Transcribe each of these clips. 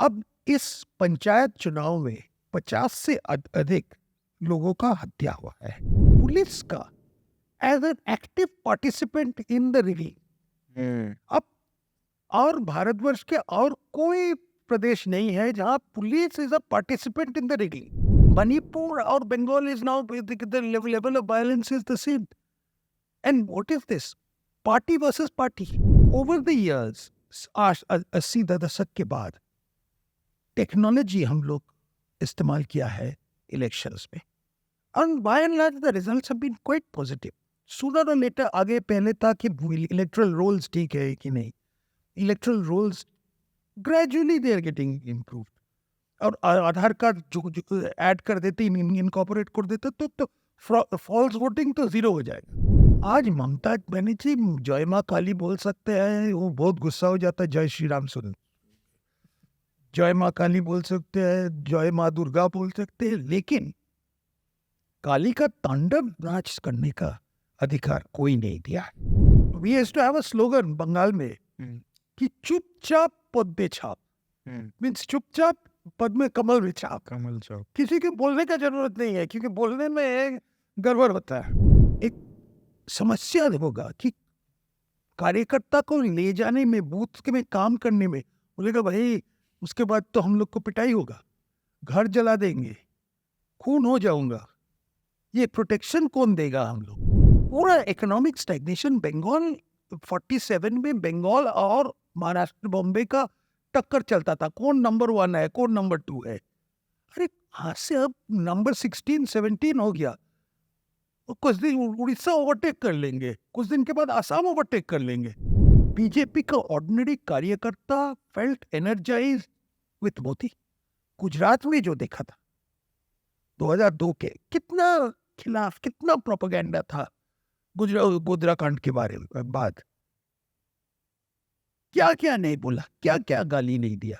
अब इस पंचायत चुनाव में 50 से अधिक लोगों का हत्या हुआ है। पुलिस का as an active participant in the rigging. अब और भारतवर्ष के और कोई प्रदेश नहीं है जहां police is a participant in the rigging. Manipur और Bengal is now the level of violence is the same. And what is this? Party versus party. Over the years 80 दशक के बाद टेक्नोलॉजी हम लोग इस्तेमाल किया है इलेक्शंस में, and by and large the results have been quite positive. Sooner or later आगे पहले था कि इलेक्ट्रल रोल्स ठीक है कि नहीं, electoral rolls gradually they are getting improved. और आधार कार्ड जो ऐड कर देते, इनकॉर्पोरेट कर देते तो फॉल्स वोटिंग तो जीरो हो जाएगा। आज ममता बनर्जी जय माँ काली बोल सकते हैं, वो बहुत गुस्सा हो जाता है जय श्री राम सुन, जय माँ काली बोल सकते हैं, जय माँ दुर्गा बोल सकते हैं, लेकिन काली का तांडव नाच करने का अधिकार कोई नहीं दिया। We used to have a slogan Bengal में कि चुपचाप पद पे छाप, मीन्स चुपचाप पद में कमल भी छाप। कमल चौक। किसी के बोलने का जरूरत नहीं है, क्योंकि बोलने में गड़बड़ होता है। एक समस्या होगा कि कार्यकर्ता को ले जाने में, बूथ के में काम करने में, बोलेगा भाई उसके बाद तो हम लोग को पिटाई होगा, घर जला देंगे, खून हो जाऊंगा, ये प्रोटेक्शन कौन देगा हम लोग? पूरा इकोनॉमिक स्टैग्नेशन बंगाल 47 में बंगाल और महाराष्ट्र बॉम्बे का टक्कर चलता था, कौन नंबर 1 है, कौन नंबर 2 है। अरे आज से अब नंबर 16 17 हो गया, कुछ दिन उड़ीसा ओवरटेक कर लेंगे, कुछ दिन के बाद आसाम ओवरटेक कर लेंगे। बीजेपी का ऑर्डिनरी कार्यकर्ता felt energise with Modi. Gujarat में जो देखा था 2002 के, कितना खिलाफ, कितना प्रोपेगेंडा था गोधरा कांड के बारे में, बाद क्या क्या नहीं बोला, क्या क्या गाली नहीं दिया,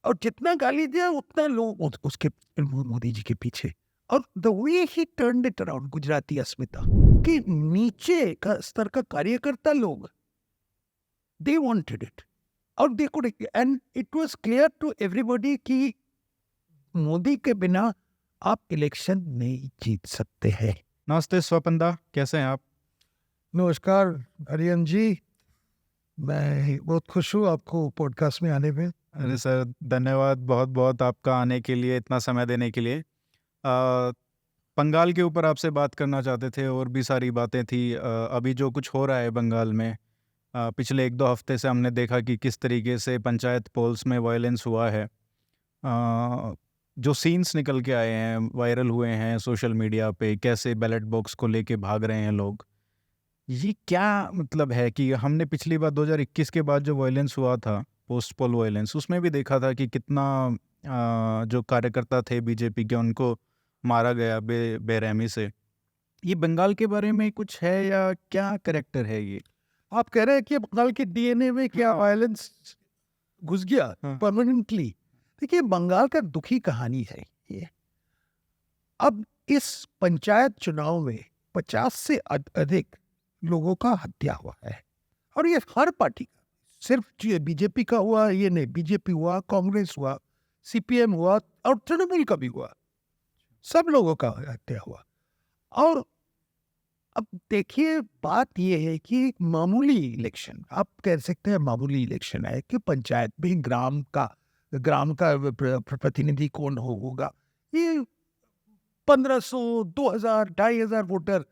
और जितना गाली दिया उतना लोग उसके मोदी जी के पीछे। और the way he turned it around, Gujarati अस्मिता कि नीचे का स्तर का कार्यकर्ता लोग, दे वांटेड इट, और they could, and it was clear to everybody कि मोदी के बिना आप इलेक्शन नहीं जीत सकते हैं। नमस्ते स्वपंदा, कैसे हैं आप? नमस्कार हरियन जी, मैं बहुत खुश हूँ आपको पॉडकास्ट में आने में। अरे सर, धन्यवाद बहुत बहुत आपका आने के लिए, इतना समय देने के लिए। बंगाल के ऊपर आपसे बात करना चाहते थे, और भी सारी बातें थी। अभी जो कुछ हो रहा है बंगाल में, पिछले 1-2 हफ्ते से हमने देखा कि किस तरीके से पंचायत पोल्स में वायलेंस हुआ है। जो सीन्स निकल के आए हैं, वायरल हुए हैं सोशल मीडिया पे, कैसे बैलेट बॉक्स को लेके भाग रहे हैं लोग, ये क्या मतलब है कि हमने पिछली बार 2021 के बाद जो वायलेंस हुआ था, पोस्ट पोल वायलेंस, उसमें भी देखा था कि कितना जो कार्यकर्ता थे बीजेपी के, उनको मारा गया बेरहमी से। ये बंगाल के बारे में कुछ है या क्या कैरेक्टर है ये? आप कह रहे हैं कि बंगाल के डीएनए में क्या वायलेंस घुस गया परमानेंटली? देखिए, बंगाल का दुखी कहानी है ये। अब इस पंचायत चुनाव में 50 से अधिक लोगों का हत्या हुआ है, और ये हर पार्टी का, सिर्फ बीजेपी का हुआ ये नहीं, बीजेपी हुआ, कांग्रेस हुआ, सीपीएम हुआ, और तृणमूल का भी हुआ, सब लोगों का हत्या हुआ। और अब देखिए, बात यह है कि मामूली इलेक्शन, आप कह सकते हैं मामूली इलेक्शन है कि पंचायत में ग्राम का प्रतिनिधि कौन होगा, ये 1500, 2000, 2500 वोटर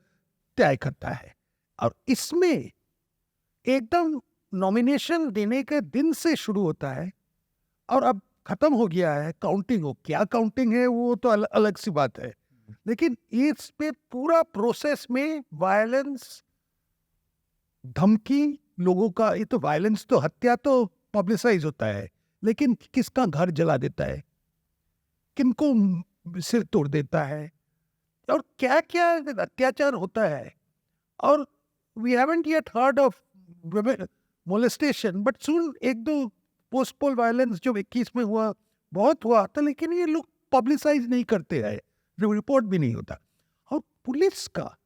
तय करता है। और इसमें एकदम नॉमिनेशन देने के दिन से शुरू होता है, और अब खत्म हो गया है काउंटिंग। हो क्या काउंटिंग है वो तो अलग सी बात है, लेकिन इस पे पूरा प्रोसेस में वायलेंस, धमकी, लोगों का, ये तो वायलेंस, तो हत्या तो पब्लिसाइज होता है, लेकिन किसका घर जला देता है, किनको सिर तोड़ देता है, और क्या क्या अत्याचार होता है। और we haven't yet heard of molestation, but सुन एक दो पोस्ट पोल वायलेंस जो 21 में हुआ, बहुत हुआ था, लेकिन ये लोग पब्लिसाइज नहीं करते हैं, रिपोर्ट भी नहीं होता। और पुलिस का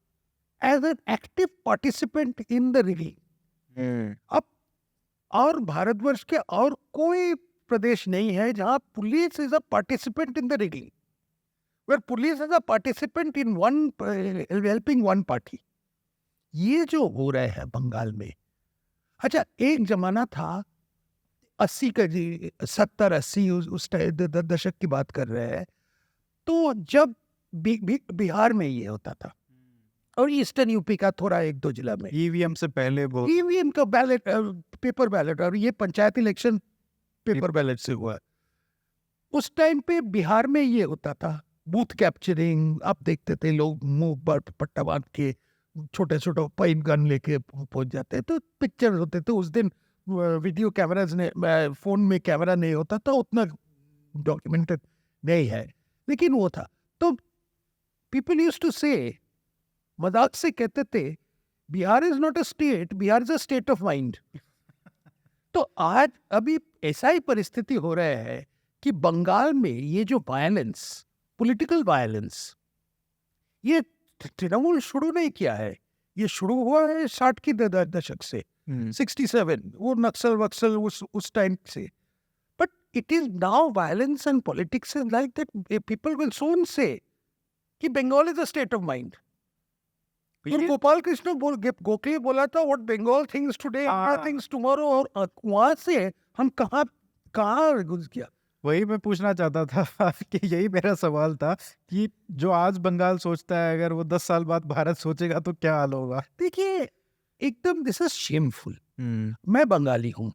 as an active participant in the rigging. अब और भारतवर्ष के और कोई प्रदेश नहीं है जहां police is a participant in the rigging, where police is a participant in one helping one party. ये जो हो रहा है बंगाल में, अच्छा एक जमाना था 80 का जी, 70-80 उस दशक की बात कर रहे हैं, तो जब बिहार में ये होता था और ईस्टर्न यूपी का थोड़ा एक दो जिला में ईवीएम से पहले बहुत ईवीएम का बैलेट, पेपर बैलेट, और ये पंचायत इलेक्शन पेपर बैलेट से हुआ। उस टाइम पे बिहार में ये होता था बूथ कैप्चरिंग, आप देखते थे लोग मुंह पर पट्टा बांध के छोटे छोटे पाइप गन लेके पहुंच जाते, तो पिक्चर होते थे। उस दिन वीडियो कैमराज ने, फोन में कैमरा नहीं होता था, उतना डॉक्यूमेंटेड नहीं है, लेकिन वो था। तो पीपल यूज्ड टू से, मजाक से कहते थे, Bihar is not a state, Bihar is a state of mind. तो आज अभी ऐसा ही परिस्थिति हो रहा है कि बंगाल में ये जो वायलेंस, पॉलिटिकल वायलेंस, ये तृणमूल शुरू नहीं किया है, ये शुरू हुआ है 60 की दशक से, 67 वो नक्सल वक्सल उस टाइम से। But it is now violence and politics is like that, people will soon say कि Bengal is a state of mind. और गोपाल कृष्ण गोखले बोला था, what Bengal thinks today thinks tomorrow, और वहां से हम कहाँ घुस गया। वही मैं पूछना चाहता था कि यही मेरा सवाल था कि जो आज बंगाल सोचता है, अगर वो 10 साल बाद भारत सोचेगा तो क्या हाल होगा। देखिए एकदम दिस इज शेमफुल। मैं बंगाली हूँ,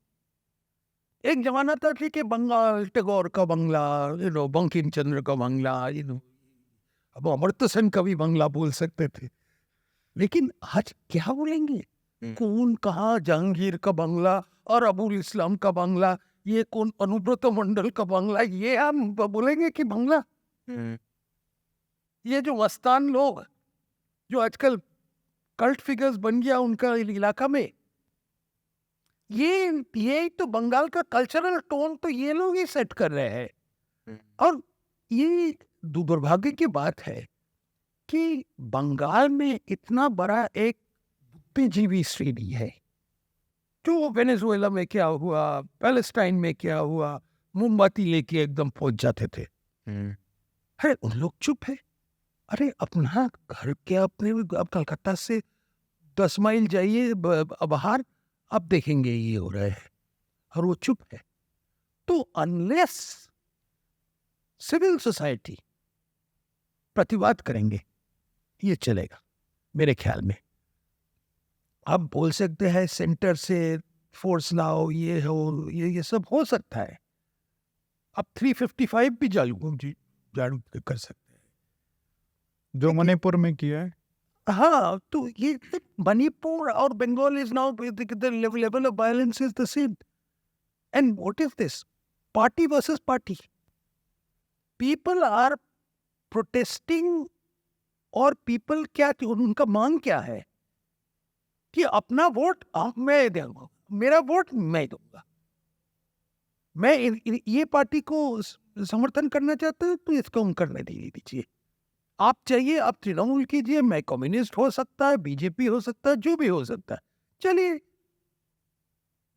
एक जमाना था ठीक है, बंगाल टैगोर का बंगला, बंकिम चंद्र का बंगला, अब अमर्त्य सेन का भी बंगला बोल सकते थे, लेकिन आज क्या बोलेंगे? कौन कहा जहांगीर का बंगला और अबुल इस्लाम का बंगला, ये कौन अनुब्रत मंडल का बंगला, ये हम बोलेंगे कि बंगला? ये जो मस्तान लोग जो आजकल कल्ट फिगर्स बन गया उनका इलाका में, ये तो बंगाल का कल्चरल टोन तो ये लोग ही सेट कर रहे हैं। और ये दुर्भाग्य की बात है कि बंगाल में इतना बड़ा एक बुद्धिजीवी श्रेणी है, जो वेनेजुएला में क्या हुआ, पैलेस्टाइन में क्या हुआ, मोमबत्ती लेके एकदम पहुंच जाते थे। अरे उन लोग चुप है। अरे अपना घर के अपने, अब कलकत्ता से 10 माइल जाइए बाहर, अब देखेंगे ये हो रहा है, और वो चुप है। तो अनलेस सिविल सोसाइटी प्रतिवाद करेंगे, ये चलेगा मेरे ख्याल में। आप बोल सकते हैं सेंटर से फोर्स लाओ, ये हो, ये सब हो सकता है। अब 355 भी जारू कर सकते हैं, जो मणिपुर में किया है। हाँ, तो ये मणिपुर और Bengal is now the level of violence is the same. And what is this? Party versus party. People are protesting, और पीपल क्या, उनका मांग क्या है कि अपना वोट मैं दूंगा, मेरा वोट मैं दूंगा, मैं ये पार्टी को समर्थन करना चाहता हूं तो इसको हम करने दीजिए। आप चाहिए आप तृणमूल कीजिए, मैं कम्युनिस्ट हो सकता है, बीजेपी हो सकता है, जो भी हो सकता है, चलिए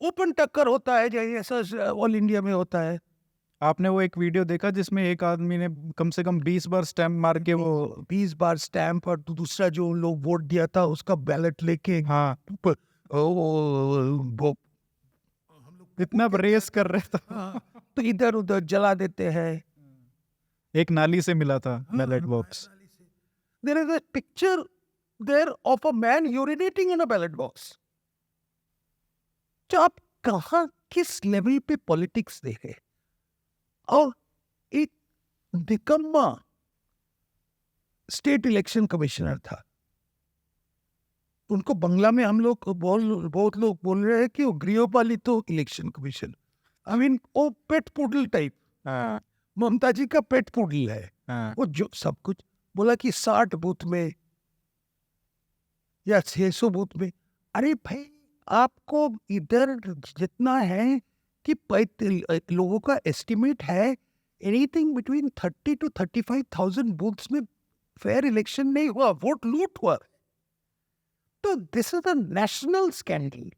ओपन टक्कर होता है जैसा ऑल इंडिया में होता है। आपने वो एक वीडियो देखा जिसमें एक आदमी ने कम से कम 20 बार स्टैम्प मार के वो 20 बार स्टैंप, और दूसरा जो लोग वोट दिया था उसका बैलेट लेके, हाँ इतना रेस कर रहे था, तो इधर उधर जला देते हैं। एक नाली से मिला था ballot box. There is a picture there of a man urinating in a ballot box. तो आप कहाँ किस लेवल पे पॉलिटिक्स देखे? और एक निकम्मा स्टेट इलेक्शन कमिश्नर था, उनको बंगला में हम लोग बहुत लोग बोल रहे हैं कि वो गृहपालित इलेक्शन कमीशन, आई मीन वो पेट पुडल टाइप, ममता जी का पेट पुडल है। वो जो सब कुछ बोला कि 60 बूथ में या 600 बूथ में। अरे भाई आपको इधर जितना है कि लोगों का एस्टिमेट है एनीथिंग बिटवीन 30 to 35,000 बूथ्स में फेयर इलेक्शन नहीं हुआ, वोट लूट हुआ। तो this is a national scandal.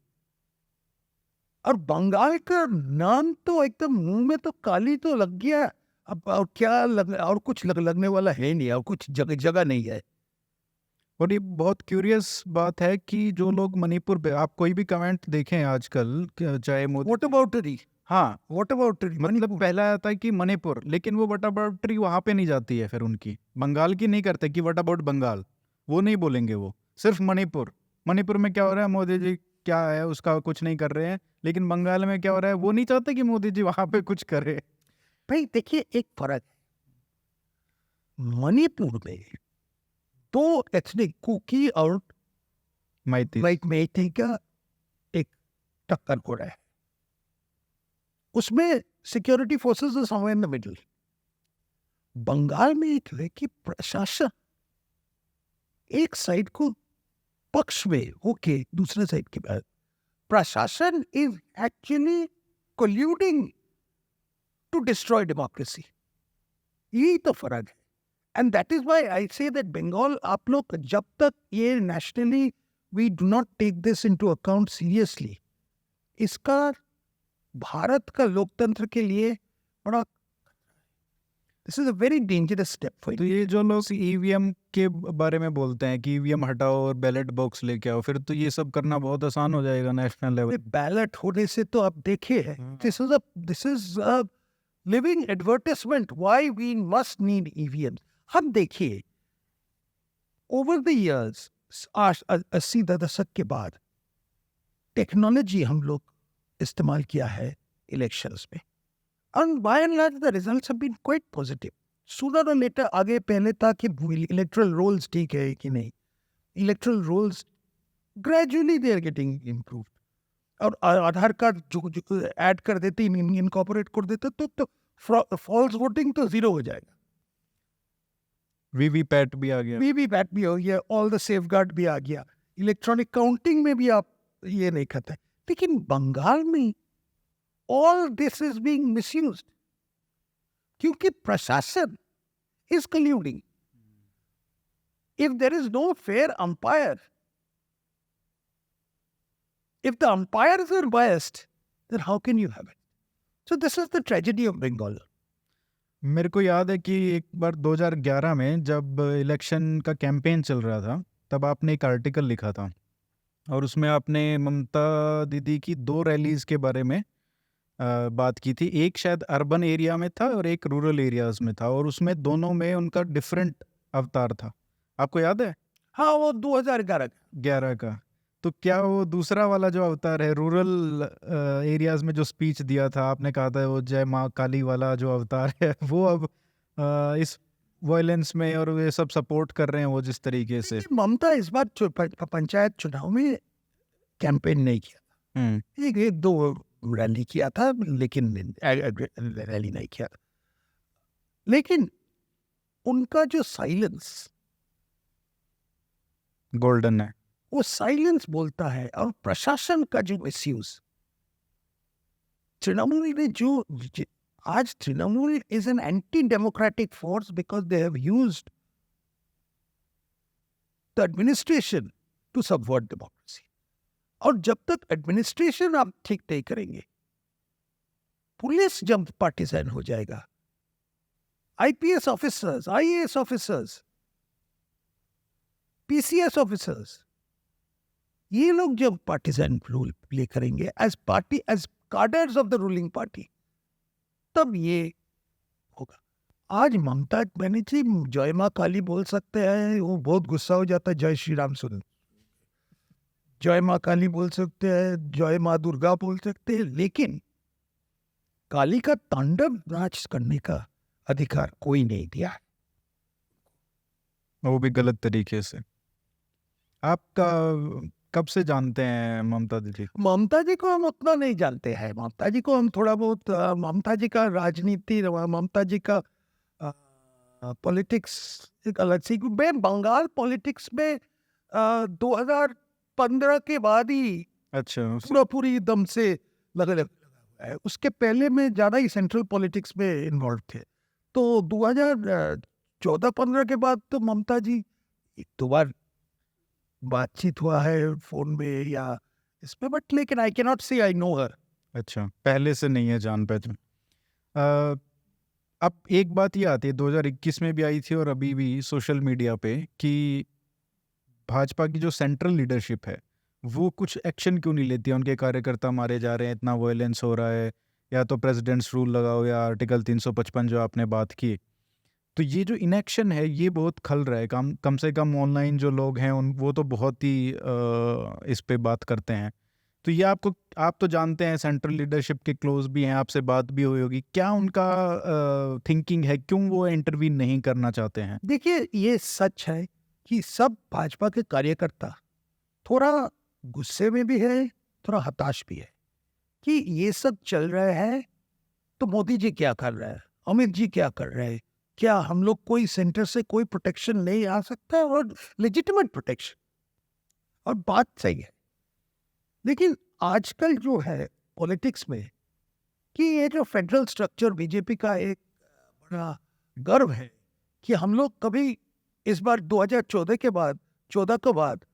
और बंगाल का नाम तो एकदम मुंह में तो काली तो लग गया। अब और क्या और कुछ लगने वाला है नहीं, और कुछ जगह जगह नहीं है। और ये बहुत क्यूरियस बात है कि जो लोग मणिपुर पे, आप कोई भी कमेंट देखें आजकल, चाहे मोदी, व्हाट अबाउट री, हाँ, व्हाट अबाउट री, मतलब पहला आता है कि मणिपुर, लेकिन वो वट अबाउट ट्री वहाँ पे नहीं जाती है, फिर उनकी बंगाल की नहीं करते कि वट अबाउट बंगाल, वो नहीं बोलेंगे, वो सिर्फ मणिपुर। मणिपुर में क्या हो रहा है, मोदी जी क्या है उसका कुछ नहीं कर रहे हैं, लेकिन बंगाल में क्या हो रहा है वो नहीं चाहते कि मोदी जी वहाँ पे कुछ करे। भाई देखिए एक फर्क है, मणिपुर में दो एथनिक कुकी और माइती, मैती का एक टक्कर हो रहा है, उसमें security forces are somewhere in the middle. Bengal में एक है कि प्रशासन एक साइड को पक्ष में होके दूसरे साइड के बाद प्रशासन is actually colluding to destroy democracy. यही तो फर्क है। And that is why I say that Bengal, आप लोग जब तक ये nationally we do not take this into account seriously, इसका भारत का लोकतंत्र के लिए बड़ा, this is a very dangerous step for तो ये जो लोग ईवीएम के बारे में बोलते हैं कि ईवीएम हटाओ और बैलेट बॉक्स लेके आओ, फिर तो ये सब करना बहुत आसान हो जाएगा नेशनल लेवल। बैलेट होने से तो आप देखिए, this is living advertisement why we must need EVM. हम देखिए ओवर द इयर्स 80 दशक के बाद टेक्नोलॉजी हम लोग इस्तेमाल किया है इलेक्शंस में, and by and large the results have been quite positive. Sooner or later आगे पहले था कि electoral rolls ठीक है कि नहीं, electoral rolls gradually they are getting improved. और आधार कार्ड जो ऐड कर देते, इनकॉर्पोरेट कर देते तो फॉल्स वोटिंग तो जीरो हो जाएगा, वीवीपैट भी आ गया, वीवीपैट भी हो गया, ऑल द सेफगार्ड भी आ गया, इलेक्ट्रॉनिक काउंटिंग में भी आप ये नहीं करते। लेकिन बंगाल में all this is being misused क्योंकि प्रशासन is colluding. If there is no fair umpire, if the umpires are biased, then how can you have it? So this is the tragedy of Bengal. मेरे को याद है कि एक बार 2011 में जब इलेक्शन का कैंपेन चल रहा था, तब आपने एक आर्टिकल लिखा था और उसमें आपने ममता दीदी की 2 रैलीज के बारे में बात की थी। एक शायद अर्बन एरिया में था और एक रूरल एरियाज में था, और उसमें दोनों में उनका डिफरेंट अवतार था। आपको याद है? हाँ, वो 2011 का। तो क्या वो दूसरा वाला जो अवतार है, रूरल एरियाज में जो स्पीच दिया था, आपने कहा था वो जय माँ काली वाला जो अवतार है, वो अब इस वायलेंस में और ये सब सपोर्ट कर रहे हैं वो जिस तरीके से। ममता इस बार पंचायत चुनाव में कैंपेन नहीं किया, एक दो रैली किया था, लेकिन रैली नहीं किया। लेकिन उनका जो साइलेंस गोल्डन है, वो साइलेंस बोलता है, और प्रशासन का जो मिसयूज, तृणमूल ने जो आज Trinamool is an anti democratic force because they have used the administration to subvert democracy. और जब तक एडमिनिस्ट्रेशन आप ठीक नहीं करेंगे, पुलिस जब पार्टिजान हो जाएगा, IPS officers, IAS officers, PCS officers, ये लोग जब पार्टिजान रोल प्ले करेंगे as party, as cadres of the ruling party, तब ये होगा। आज ममता बनर्जी जय माँ काली बोल सकते हैं, वो बहुत गुस्सा हो जाता है, जय श्री राम सुन, जय माँ काली बोल सकते हैं, जय माँ दुर्गा बोल सकते हैं, लेकिन काली का तांडव नाच करने का अधिकार कोई नहीं दिया, वो भी गलत तरीके से। आपका कब से जानते हैं ममता दीदी? ममता जी को हम उतना नहीं जानते हैं, ममता जी को हम थोड़ा बहुत, ममता जी का राजनीति, ममता जी का पॉलिटिक्स एक अलग सी, मैं बंगाल पॉलिटिक्स में 2015 के बाद ही अच्छा पूरी दम से लगा है, उसके पहले में ज़्यादा ही सेंट्रल पॉलिटिक्स में इन्वॉल्व थे। तो 2014-15 के बाद तो ममता जी, एक दो बार बातचीत हुआ है फोन में या इसमें, बट लेकिन आई कैन नॉट से आई नो हर। अच्छा, पहले से नहीं है जान पहचान। अ, अब एक बात ये आती है 2021 में भी आई थी और अभी भी सोशल मीडिया पे कि भाजपा की जो सेंट्रल लीडरशिप है, वो कुछ एक्शन क्यों नहीं लेती है? उनके कार्यकर्ता मारे जा रहे हैं, इतना वायलेंस हो रहा है, या तो प्रेसिडेंट्स रूल लगाओ या आर्टिकल 355 जो आपने बात की। तो ये जो इनएक्शन है, ये बहुत खल रहा है। कम कम से कम ऑनलाइन जो लोग हैं उन वो तो बहुत ही इस पे बात करते हैं। तो ये आप तो जानते हैं, सेंट्रल लीडरशिप के क्लोज भी हैं, आपसे बात भी हुई होगी। क्या उनका थिंकिंग है, क्यों वो इंटरवीन नहीं करना चाहते हैं? देखिए, ये सच है कि सब भाजपा के कार्यकर्ता थोड़ा गुस्से में भी है, थोड़ा हताश भी है कि ये सब चल रहा है तो मोदी जी क्या कर रहे हैं, अमित जी क्या कर रहे हैं, क्या हम लोग कोई सेंटर से कोई प्रोटेक्शन नहीं आ सकता है, और लेजिटिमेट प्रोटेक्शन, और बात सही है। लेकिन आजकल जो है पॉलिटिक्स में कि ये जो फेडरल स्ट्रक्चर बीजेपी का एक बड़ा गर्व है कि हम लोग कभी इस बार 2014 के बाद 14 के बाद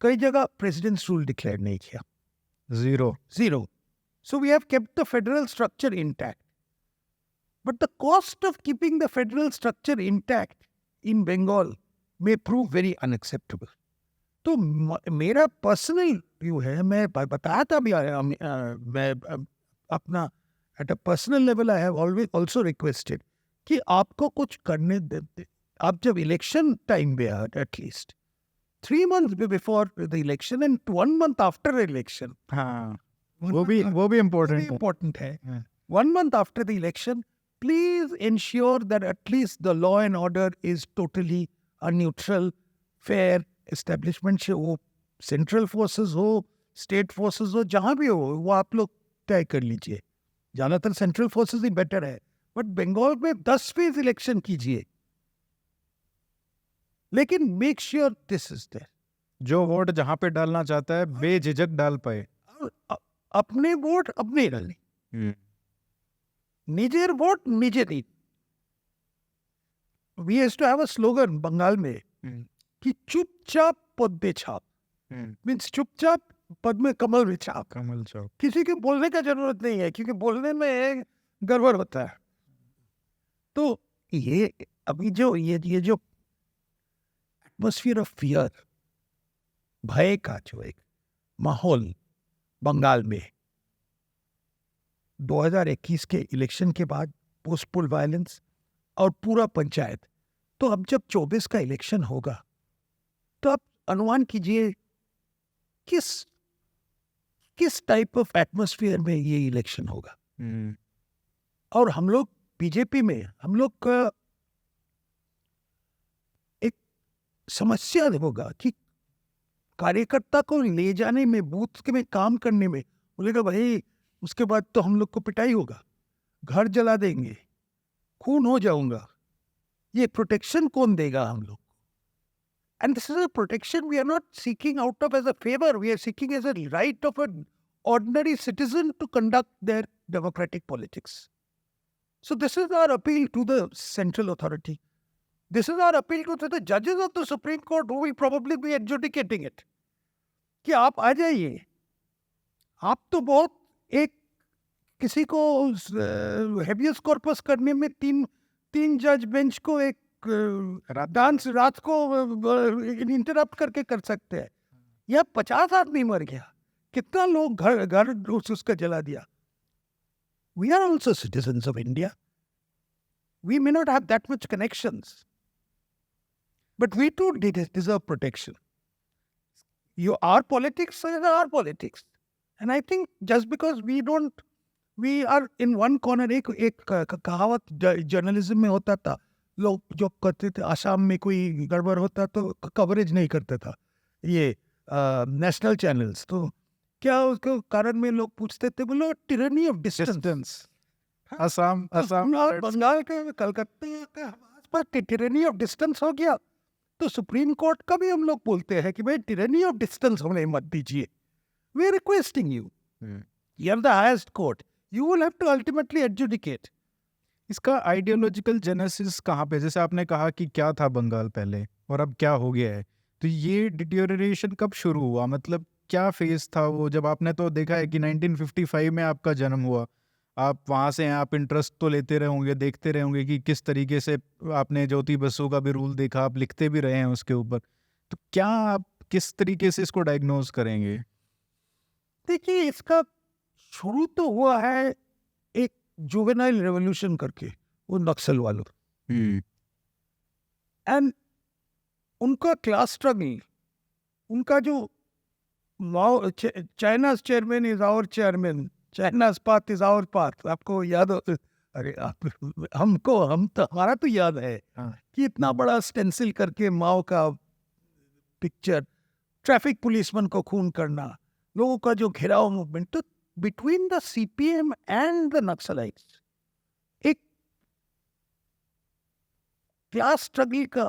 कई जगह प्रेसिडेंट्स रूल डिक्लेयर नहीं किया, zero. zero. So we have kept the federal structure intact. But the cost of keeping the federal structure intact in Bengal may prove very unacceptable. तो मेरा पर्सनल व्यू है, मैं बताया था भी, मैं अपना at a personal level I have always also requested कि आपको कुछ करने दे। आप जब इलेक्शन टाइम पे at least 3 months before the election and 1 month after the election, हाँ, वो भी इम्पोर्टेंट है। important है, हाँ। 1 month after the election, please ensure that at least the law and order is totally a neutral, fair establishment से, वो central forces हो, state forces हो, जहाँ भी हो, वो आप लोग तय कर लीजिए। ज़्यादातर सेंट्रल फोर्सेस ही बेटर है, बट बंगाल में 10 फेज इलेक्शन कीजिए, लेकिन make sure this is there. जो वोट जहाँ पे डालना चाहता है बेझिझक डाल पाए। अपने वोट अपने डालने, निजेर वोट निजे दी। We have to have a slogan Bengal में कि चुपचाप पद पे छाप, मीन्स चुपचाप पद में कमल भी छाप। कमल चौक। किसी के बोलने का जरूरत नहीं है, क्योंकि बोलने में गड़बड़ होता है। तो ये अभी जो ये जो एटमॉस्फियर ऑफ फियर, भय का जो एक माहौल बंगाल में 2021 के इलेक्शन के बाद, पोस्ट पोल वायलेंस और पूरा पंचायत, तो अब जब 24 का इलेक्शन होगा तो आप अनुमान कीजिए किस टाइप ऑफ एटमॉस्फेयर में ये इलेक्शन होगा। और हम लोग बीजेपी में, हम लोग का एक समस्या होगा कि कार्यकर्ता को ले जाने में, बूथ के में काम करने में, बोलेगा भाई उसके बाद तो हम लोग को पिटाई होगा, घर जला देंगे, खून हो जाऊंगा, ये प्रोटेक्शन कौन देगा हम लोग? And this is a protection we are not seeking out of as a favor. We are seeking as a right of an ordinary citizen to conduct their democratic politics. So this is our appeal to the central authority. This is our appeal to the judges of the Supreme Court who will probably be adjudicating it. कि आप आ जाइए, आप तो बहुत एक किसी को habeas corpus करने में तीन जज बेंच को एक डांस रात को इंटरप्ट करके कर सकते हैं। यह 50 आदमी मर गया, कितना लोग घर उसका जला दिया। We are also citizens of India. We may not have that much connections, but we too deserve protection. Our politics is our politics, and I think just because we are in one corner, एक कहावत journalism में होता था, लोग जो करते थे आसाम में कोई गड़बड़ होता तो कवरेज नहीं करते था ये नेशनल चैनल्स, तो क्या उसके कारण में लोग पूछते थे, बोलो tyranny of distance. Assam Bengal के कलकत्ता का आसपास टिरनी ऑफ डिस्टेंस हो गया, तो सुप्रीम कोर्ट का भी हम लोग बोलते हैं कि भाई टिरनी ऑफ डिस्टेंस हमें मत दीजिए। We are requesting you, you are the highest court, you will have to ultimately adjudicate. इसका आइडियोलॉजिकल जेनेसिस कहाँ पे? जैसे आपने कहा कि क्या था बंगाल पहले और अब क्या हो गया है, तो ये डिटेरियोरेशन कब शुरू हुआ? मतलब क्या फेज़ था वो, जब आपने तो देखा है कि 1955 में आपका जन्म हुआ। आप वहाँ से हैं, आप इंटरेस्ट तो लेते रहे होंगे, देखते रहे होंगे कि किस तरीके से आपने ज्योति बसु का भी रूल देखा, आप लिखते भी रहे हैं उसके ऊपर। तो क्या आप किस तरीके से इसको डायग्नोज़ करेंगे? देखिए, इसका शुरू तो हुआ है एक जुवेनाइल रेवोल्यूशन करके, वो नक्सल वालों, हुँ, एंड उनका क्लास स्ट्रगल, उनका जो Mao China's chairman is our chairman, China's path is our path, आपको याद हो? अरे आप, हमको, हम तो, हमारा तो याद है हाँ। कि इतना बड़ा स्टेंसिल करके माओ का पिक्चर, ट्रैफिक पुलिसमैन को खून करना, लोगों का जो घेराव मूवमेंट, तो between the CPM and the Naxalites एक क्लास स्ट्रगल का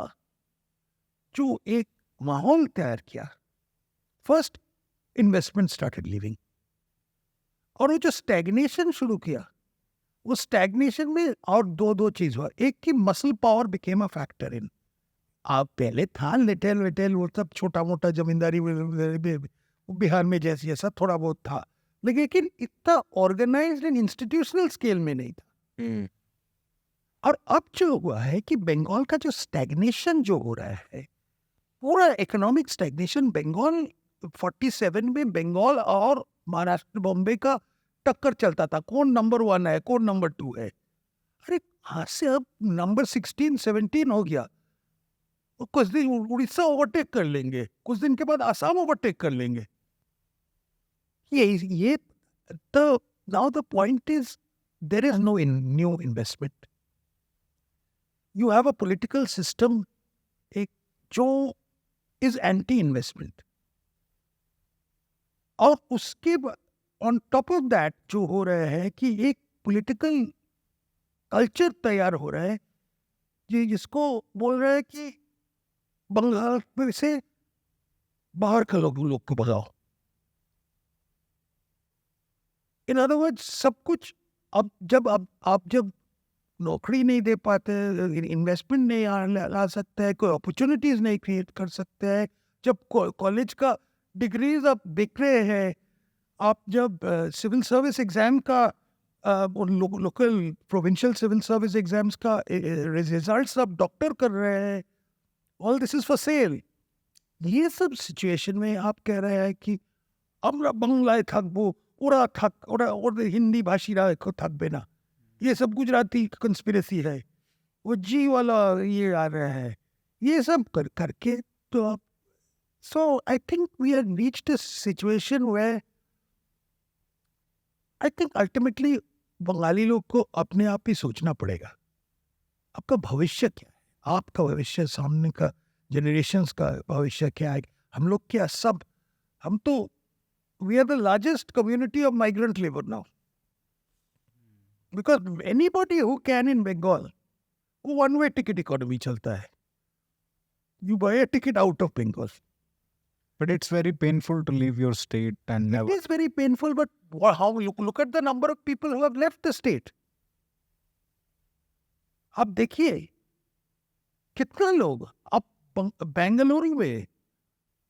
जो एक माहौल तैयार किया। फर्स्ट इन्वेस्टमेंट स्टार्टेड लिविंग, और वो जो स्टैग्नेशन शुरू किया, वो स्टैग्नेशन में और दो चीज हुआ। एक की muscle power became a factor in, आप पहले था लिटिल विटिल वो सब छोटा मोटा जमींदारी वो बिहार में जैसे जैसा थोड़ा बहुत था, लेकिन इतना ऑर्गेनाइज्ड एंड इंस्टीट्यूशनल स्केल में नहीं था। और अब जो हुआ है कि बंगाल का जो स्टैग्नेशन जो हो रहा है, पूरा इकोनॉमिक स्टैग्नेशन, बंगाल 47 में बंगाल और महाराष्ट्र बॉम्बे का टक्कर चलता था, कौन नंबर 1 है, कौन नंबर 2 है। अरे आज से अब नंबर 16 17 हो गया, और कुछ दिन उड़ीसा ओवरटेक कर लेंगे, कुछ दिन के बाद आसाम ओवरटेक कर लेंगे। ये तो now the point is there is no new investment. You have a political system एक जो इज एंटी इन्वेस्टमेंट, और उसके ऑन टॉप ऑफ दैट जो हो रहा है कि एक पॉलिटिकल कल्चर तैयार हो रहा है जिसको बोल रहा है कि बंगाल में से बाहर के लोग को भगाओ। इन अदर वर्ड्स, सब कुछ अब जब आप जब नौकरी नहीं दे पाते, इन्वेस्टमेंट नहीं ला सकते हैं, कोई अपॉर्चुनिटीज नहीं क्रिएट कर सकते हैं, जब कॉलेज का डिग्रीज आप बिक रहे हैं, आप जब सिविल सर्विस एग्जाम का local provincial civil service exams का रिजल्ट्स आप डॉक्टर कर रहे हैं, all this is for sale. ये सब सिचुएशन में आप कह रहे हैं कि আমরা বাংলায় থাকবো, ওরা থাক, ওরা ওদের হিন্দি ভাষীরা থাকবে না, ये सब गुजराती कंस्पिरेसी है, वो जी वाला ये आ रहा है, ये सब करके तो आप, so I think we have reached a situation where I think ultimately Bengali लोग को अपने आप ही सोचना पड़ेगा, आपका भविष्य क्या है, आपका भविष्य, सामने का जनरेशन्स का भविष्य क्या है। हम लोग क्या सब, हम तो we are the largest community of migrant labor now, because anybody who can in Bengal, वो one way ticket economy चलता है, you buy a ticket out of Bengal. But it's very painful to leave your state and It never. is very painful, but how look at the number of people who have left the state. आप देखिए कितना लोग, अब बेंगलुरु में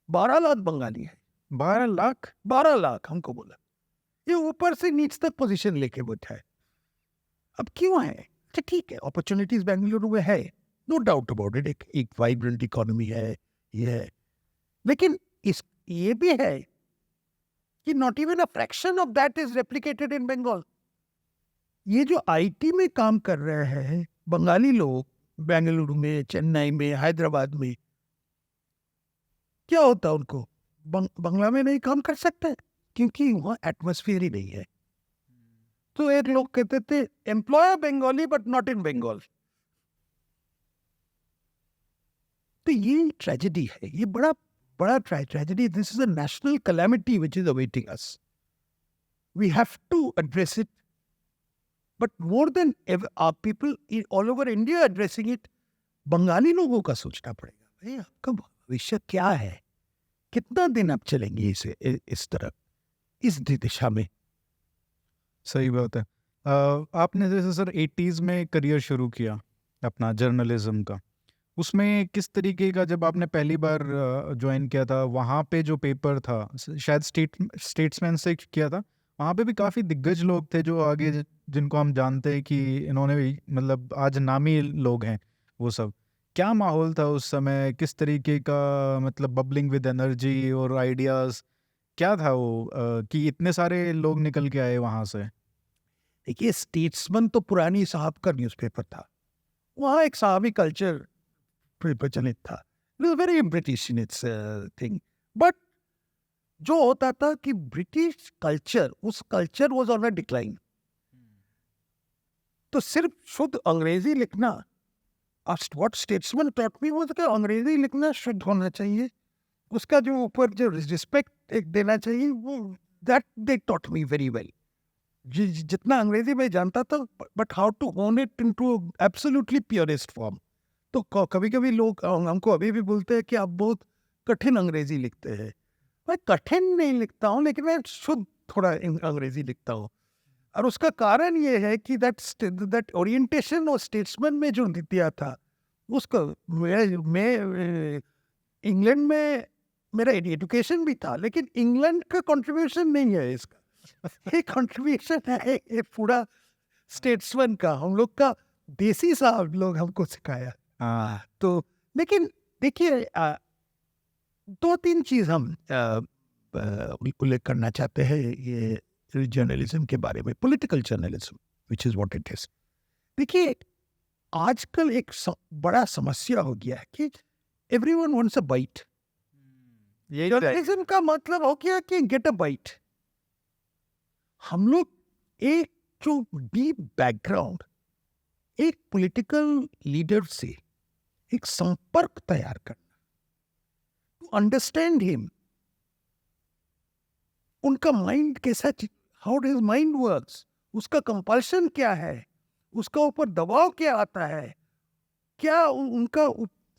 12 लाख बंगाली है, 12 लाख? 12 लाख हमको बोला, ये ऊपर से नीच तक पोजीशन लेके बैठा है। अब क्यों है? अच्छा ठीक है, अपॉर्चुनिटीज बेंगलुरु में है, नो डाउट अबाउट इट, एक वाइब्रेंट इकोनॉमी है, ये है, लेकिन इस ये भी है कि not even a fraction of that is replicated in Bengal. ये जो आईटी में काम कर रहे हैं बंगाली लोग बेंगलुरु में, चेन्नई में, हैदराबाद में, क्या होता है उनको? बंगला में नहीं काम कर सकते क्योंकि वहाँ एटमॉस्फेयर ही नहीं है। तो एक लोग कहते थे employ Bengali but not in Bengal. तो ये ट्रेजेडी है, ये बड़ा बड़ा tragedy. This is a national calamity which is awaiting us, we have to address it, but more than people all over India addressing it, Bengali लोगों का सोचना पड़ेगा, भाई आपका भविष्य क्या है, कितना दिन आप चलेंगे इस तरह, इस दिशा में। सही बात है। आपने जैसे सर 80s में करियर शुरू किया अपना जर्नलिज्म का, उसमें किस तरीके का, जब आपने पहली बार ज्वाइन किया था, वहाँ पे जो पेपर था शायद स्टेट्समैन से किया था, वहाँ पे भी काफ़ी दिग्गज लोग थे जो आगे जिनको हम जानते हैं कि इन्होंने भी मतलब आज नामी लोग हैं वो सब। क्या माहौल था उस समय, किस तरीके का मतलब बबलिंग विद एनर्जी और आइडियाज़, क्या था वो कि इतने सारे लोग निकल के आए वहाँ से? देखिए, स्टेट्समैन तो पुरानी साहब का न्यूज़पेपर था। वहाँ एक साहबी कल्चर प्रचलित था। It was very British in its thing. But जो होता था कि ब्रिटिश कल्चर, उस culture was on a decline. तो सिर्फ शुद्ध अंग्रेजी लिखना, what statesman taught me was कि अंग्रेजी लिखना शुद्ध होना चाहिए। उसका जो ऊपर जो रिस्पेक्ट एक देना चाहिए, वो that they taught me very well. जितना अंग्रेजी में जानता था, बट हाउ टू होन it into absolutely purest form. तो कभी कभी लोग हमको अभी भी बोलते हैं कि आप बहुत कठिन अंग्रेजी लिखते हैं। मैं कठिन नहीं लिखता हूँ, लेकिन मैं शुद्ध थोड़ा अंग्रेजी लिखता हूँ। और उसका कारण ये है कि दैट ओरिएंटेशन और स्टेट्समैन में जो दिया था उसको, मैं इंग्लैंड में मेरा एजुकेशन भी था, लेकिन इंग्लैंड का कंट्रीब्यूशन नहीं है इसका। ये कंट्रीब्यूशन है ये पूरा स्टेट्समैन का, हम लोग का देसी साहब लोग हमको सिखाया। हाँ। तो लेकिन देखिए, दो तीन चीज हम उल्लेख करना चाहते हैं ये जर्नलिज्म के बारे में, political journalism which is what it is. देखिए, आजकल एक बड़ा समस्या हो गया है कि एवरीवन वांट्स अ बाइट। यही तो है। जर्नलिज्म का मतलब हो गया कि गेट अ बाइट। हम लोग एक जो डीप बैकग्राउंड, एक पॉलिटिकल लीडर से एक संपर्क तैयार करना, टू अंडरस्टैंड हिम, उनका माइंड कैसा, हाउ डिज माइंड वर्क्स, उसका कंपल्शन क्या है, उसका ऊपर दबाव क्या आता है, क्या उनका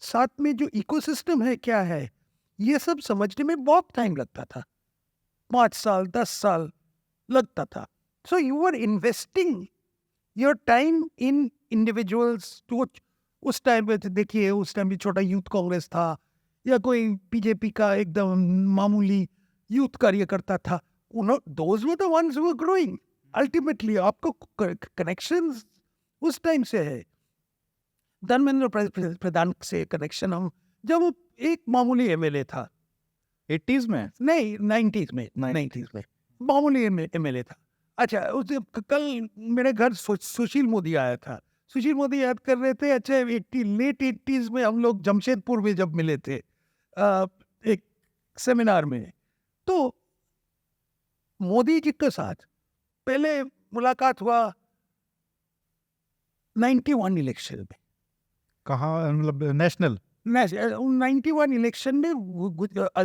साथ में जो इकोसिस्टम है क्या है, ये सब समझने में बहुत टाइम लगता था। 5 साल 10 साल लगता था। So you are investing your time in individuals. तो उस टाइम पे देखिए, उस टाइम भी छोटा यूथ कांग्रेस था या कोई बीजेपी का एकदम मामूली यूथ कार्यकर्ता था, those were the ones who were growing. Ultimately आपको कनेक्शंस उस टाइम से है। धर्मेंद्र प्रधान से कनेक्शन हम, जब वो एक मामूली एमएलए था, 80s में? नहीं 90s में मामूली एमएलए था। अच्छा, उस दिन कल मेरे घर सुशील मोदी आया था। सुशील मोदी याद कर रहे थे, अच्छा लेट 80s में हम लोग जमशेदपुर में जब मिले थे एक सेमिनार में, तो मोदी जी के साथ पहले मुलाकात हुआ 91 इलेक्शन में। कहाँ, मतलब नेशनल? 91 इलेक्शन में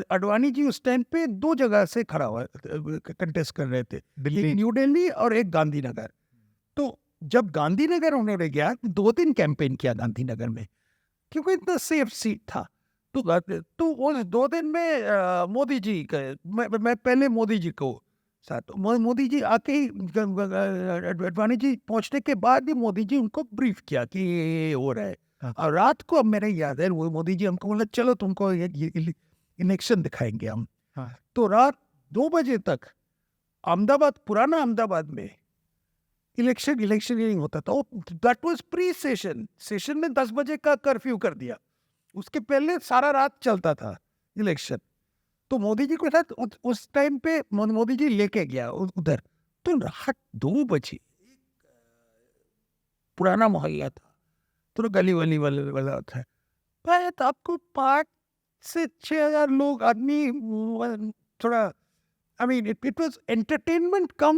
अडवाणी जी उस टाइम पे 2 जगह से खड़ा हुआ कंटेस्ट कर रहे थे, दिल्ली। एक न्यू दिल्ली और एक गांधीनगर। तो जब गांधीनगर उन्होंने गया, 2 दिन कैंपेन किया गांधीनगर में, क्योंकि इतना सेफ सीट था। तो उस 2 दिन में मोदी जी का, मैं पहले मोदी जी को साथ, मोदी जी आके ही अडवाणी जी पहुंचने के बाद ही मोदी जी उनको ब्रीफ किया कि ये हो रहा है। हाँ। और रात को, अब मेरे याद है, वो मोदी जी हमको बोला चलो तुमको ये इलेक्शन दिखाएंगे हम। हाँ। तो रात 2 बजे तक अहमदाबाद, पुराना अहमदाबाद में इलेक्शनिंग होता था। That was pre session. Session में 10 बजे का कर्फ्यू कर दिया, उसके पहले सारा रात चलता था इलेक्शन। तो मोदी जी को साथ उस टाइम पे मोदी जी लेके गया उधर। तो रात 2 बजे पुराना मोहल्ला था, तो गली वली वाला था, शायद आपको 5 से 6 हजार लोग आदमी, थोड़ा, I mean it was entertainment come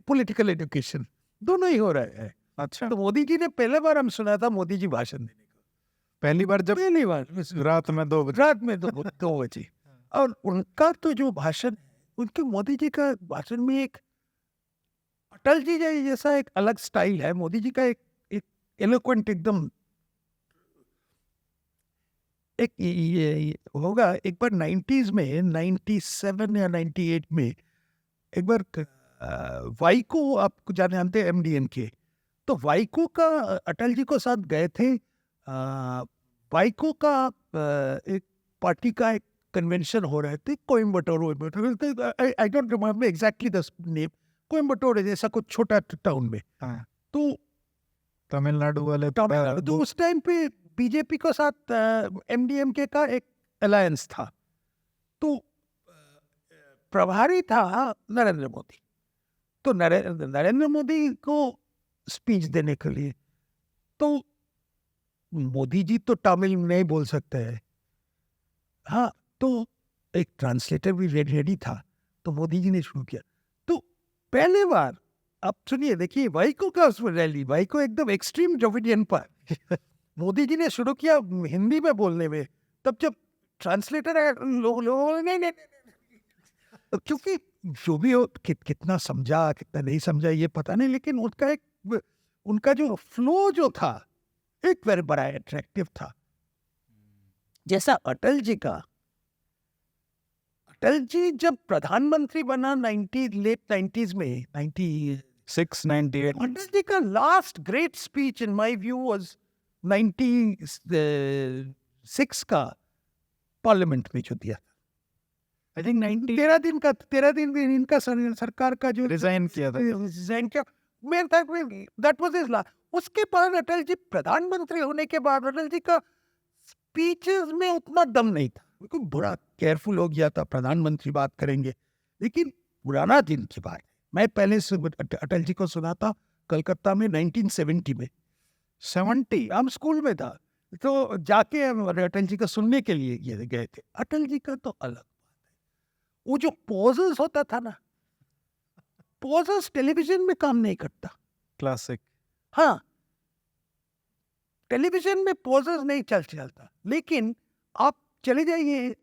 political education, दोनों ही हो रहा है। अच्छा, तो मोदी जी ने पहले बार हम सुना था मोदी जी भाषण देने का, पहली बार जब पहली बार रात में 2 बजे? रात में 2 बजे। और उनका तो जो भाषण, उनके मोदी जी का भाषण में एक अटल जी जैसा एक अलग स्टाइल है। मोदी जी का एक एलोक्वेंट एकदम, एक ये होगा। एक बार 90s में, 97 या 98 में, एक बार वाइको, आप जानते हैं एमडीएम के, तो वाइको का अटल जी को साथ गए थे वाइको का एक पार्टी का एक कन्वेंशन हो रहे थे Coimbatore I don't remember exactly the name, Coimbatore जैसा कुछ छोटा टाउन में। हाँ, तो तमिलनाडु वाले तमिलनाडु, तो उस टाइम पे बीजेपी के साथ एमडीएमके का एक अलायंस था, तो प्रभारी था नरेंद्र मोदी। तो नरेंद्र मोदी को स्पीच देने के लिए, तो मोदी जी तो तमिल नहीं बोल सकते हैं, हाँ, तो एक ट्रांसलेटर भी रेडी था, तो मोदी जी ने शुरू किया। तो पहले बार आप सुनिए, देखिए वाइको का उसमें रैली, वाइको एकदम एक्सट्रीम ड्राविडियन पर मोदी जी ने शुरू किया हिंदी में बोलने में, तब जब ट्रांसलेटर है लोग नहीं, क्योंकि जो भी हो कितना समझा कितना नहीं समझा ये पता नहीं, लेकिन उनका जो फ्लो जो था एक वेरी बड़ा अट्रैक्टिव था। जैसा अटल जी जब प्रधानमंत्री बना लेट 90s में 698 अटल जी का last great speech in my view was 96 का पार्लियामेंट में जो दिया, आई थिंक 90 13 दिन में इनका सरकार का जो रिजाइन किया था। रिजाइन किया, दैट वाज हिज लास्ट। उसके बाद अटल जी प्रधानमंत्री होने के बाद अटल जी का स्पीचेस में उतना दम नहीं था, बिल्कुल बड़ा केयरफुल हो गया था, प्रधानमंत्री बात करेंगे, लेकिन पुराना दिन की बात है। मैं पहले से अटल जी को सुना था कलकत्ता में 1970 में, 70 हम स्कूल में था, तो जाके हम अटल जी का सुनने के लिए ये गए थे। अटल जी का तो अलग बात है, वो जो पॉजेस होता था ना, पॉजेस टेलीविजन में काम नहीं करता। क्लासिक। हाँ, टेलीविजन में पॉजेस नहीं चलता, लेकिन आप चले जाइए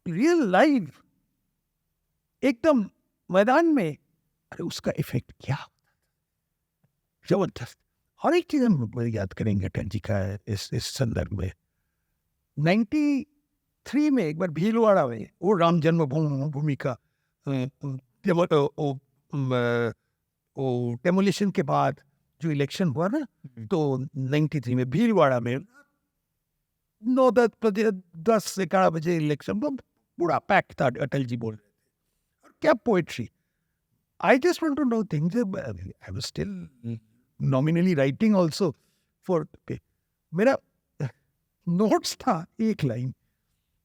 रियल लाइव एकदम मैदान में, अरे उसका इफेक्ट क्या होता था, जबरदस्त। हर एक चीज हम याद करेंगे अटल जी का इस संदर्भ में। 93 में एक बार भीलवाड़ा में वो राम जन्मभूमि का डेमोलिशन के बाद जो इलेक्शन हुआ ना, तो 93 में भीलवाड़ा में 9-10-11 बजे इलेक्शन में पूरा पैक था, अटल जी बोल रहे थे, और क्या poetry. I just want to know things, I was still nominally writing also for, मेरा नोट्स था एक लाइन,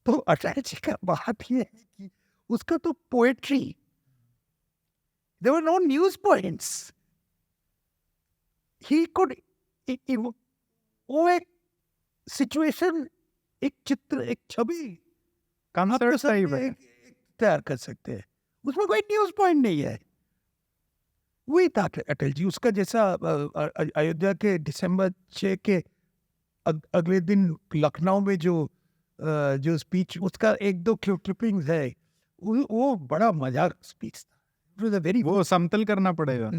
तो अटल जी का बात ये है कि उसका तो poetry, there were no news points, he could, वो एक सिचुएशन, एक चित्र, एक छवि कंसर्ट टाइप है। तैयार कर सकते हैं, उसमें कोई न्यूज पॉइंट नहीं है। वही था अटल जी, उसका जैसा अयोध्या के दिसंबर 6 के अगले दिन लखनऊ में जो स्पीच, उसका 1-2 क्लिपिंग्स है, वो बड़ा मजाक स्पीच था, वेरी वो समतल करना पड़ेगा।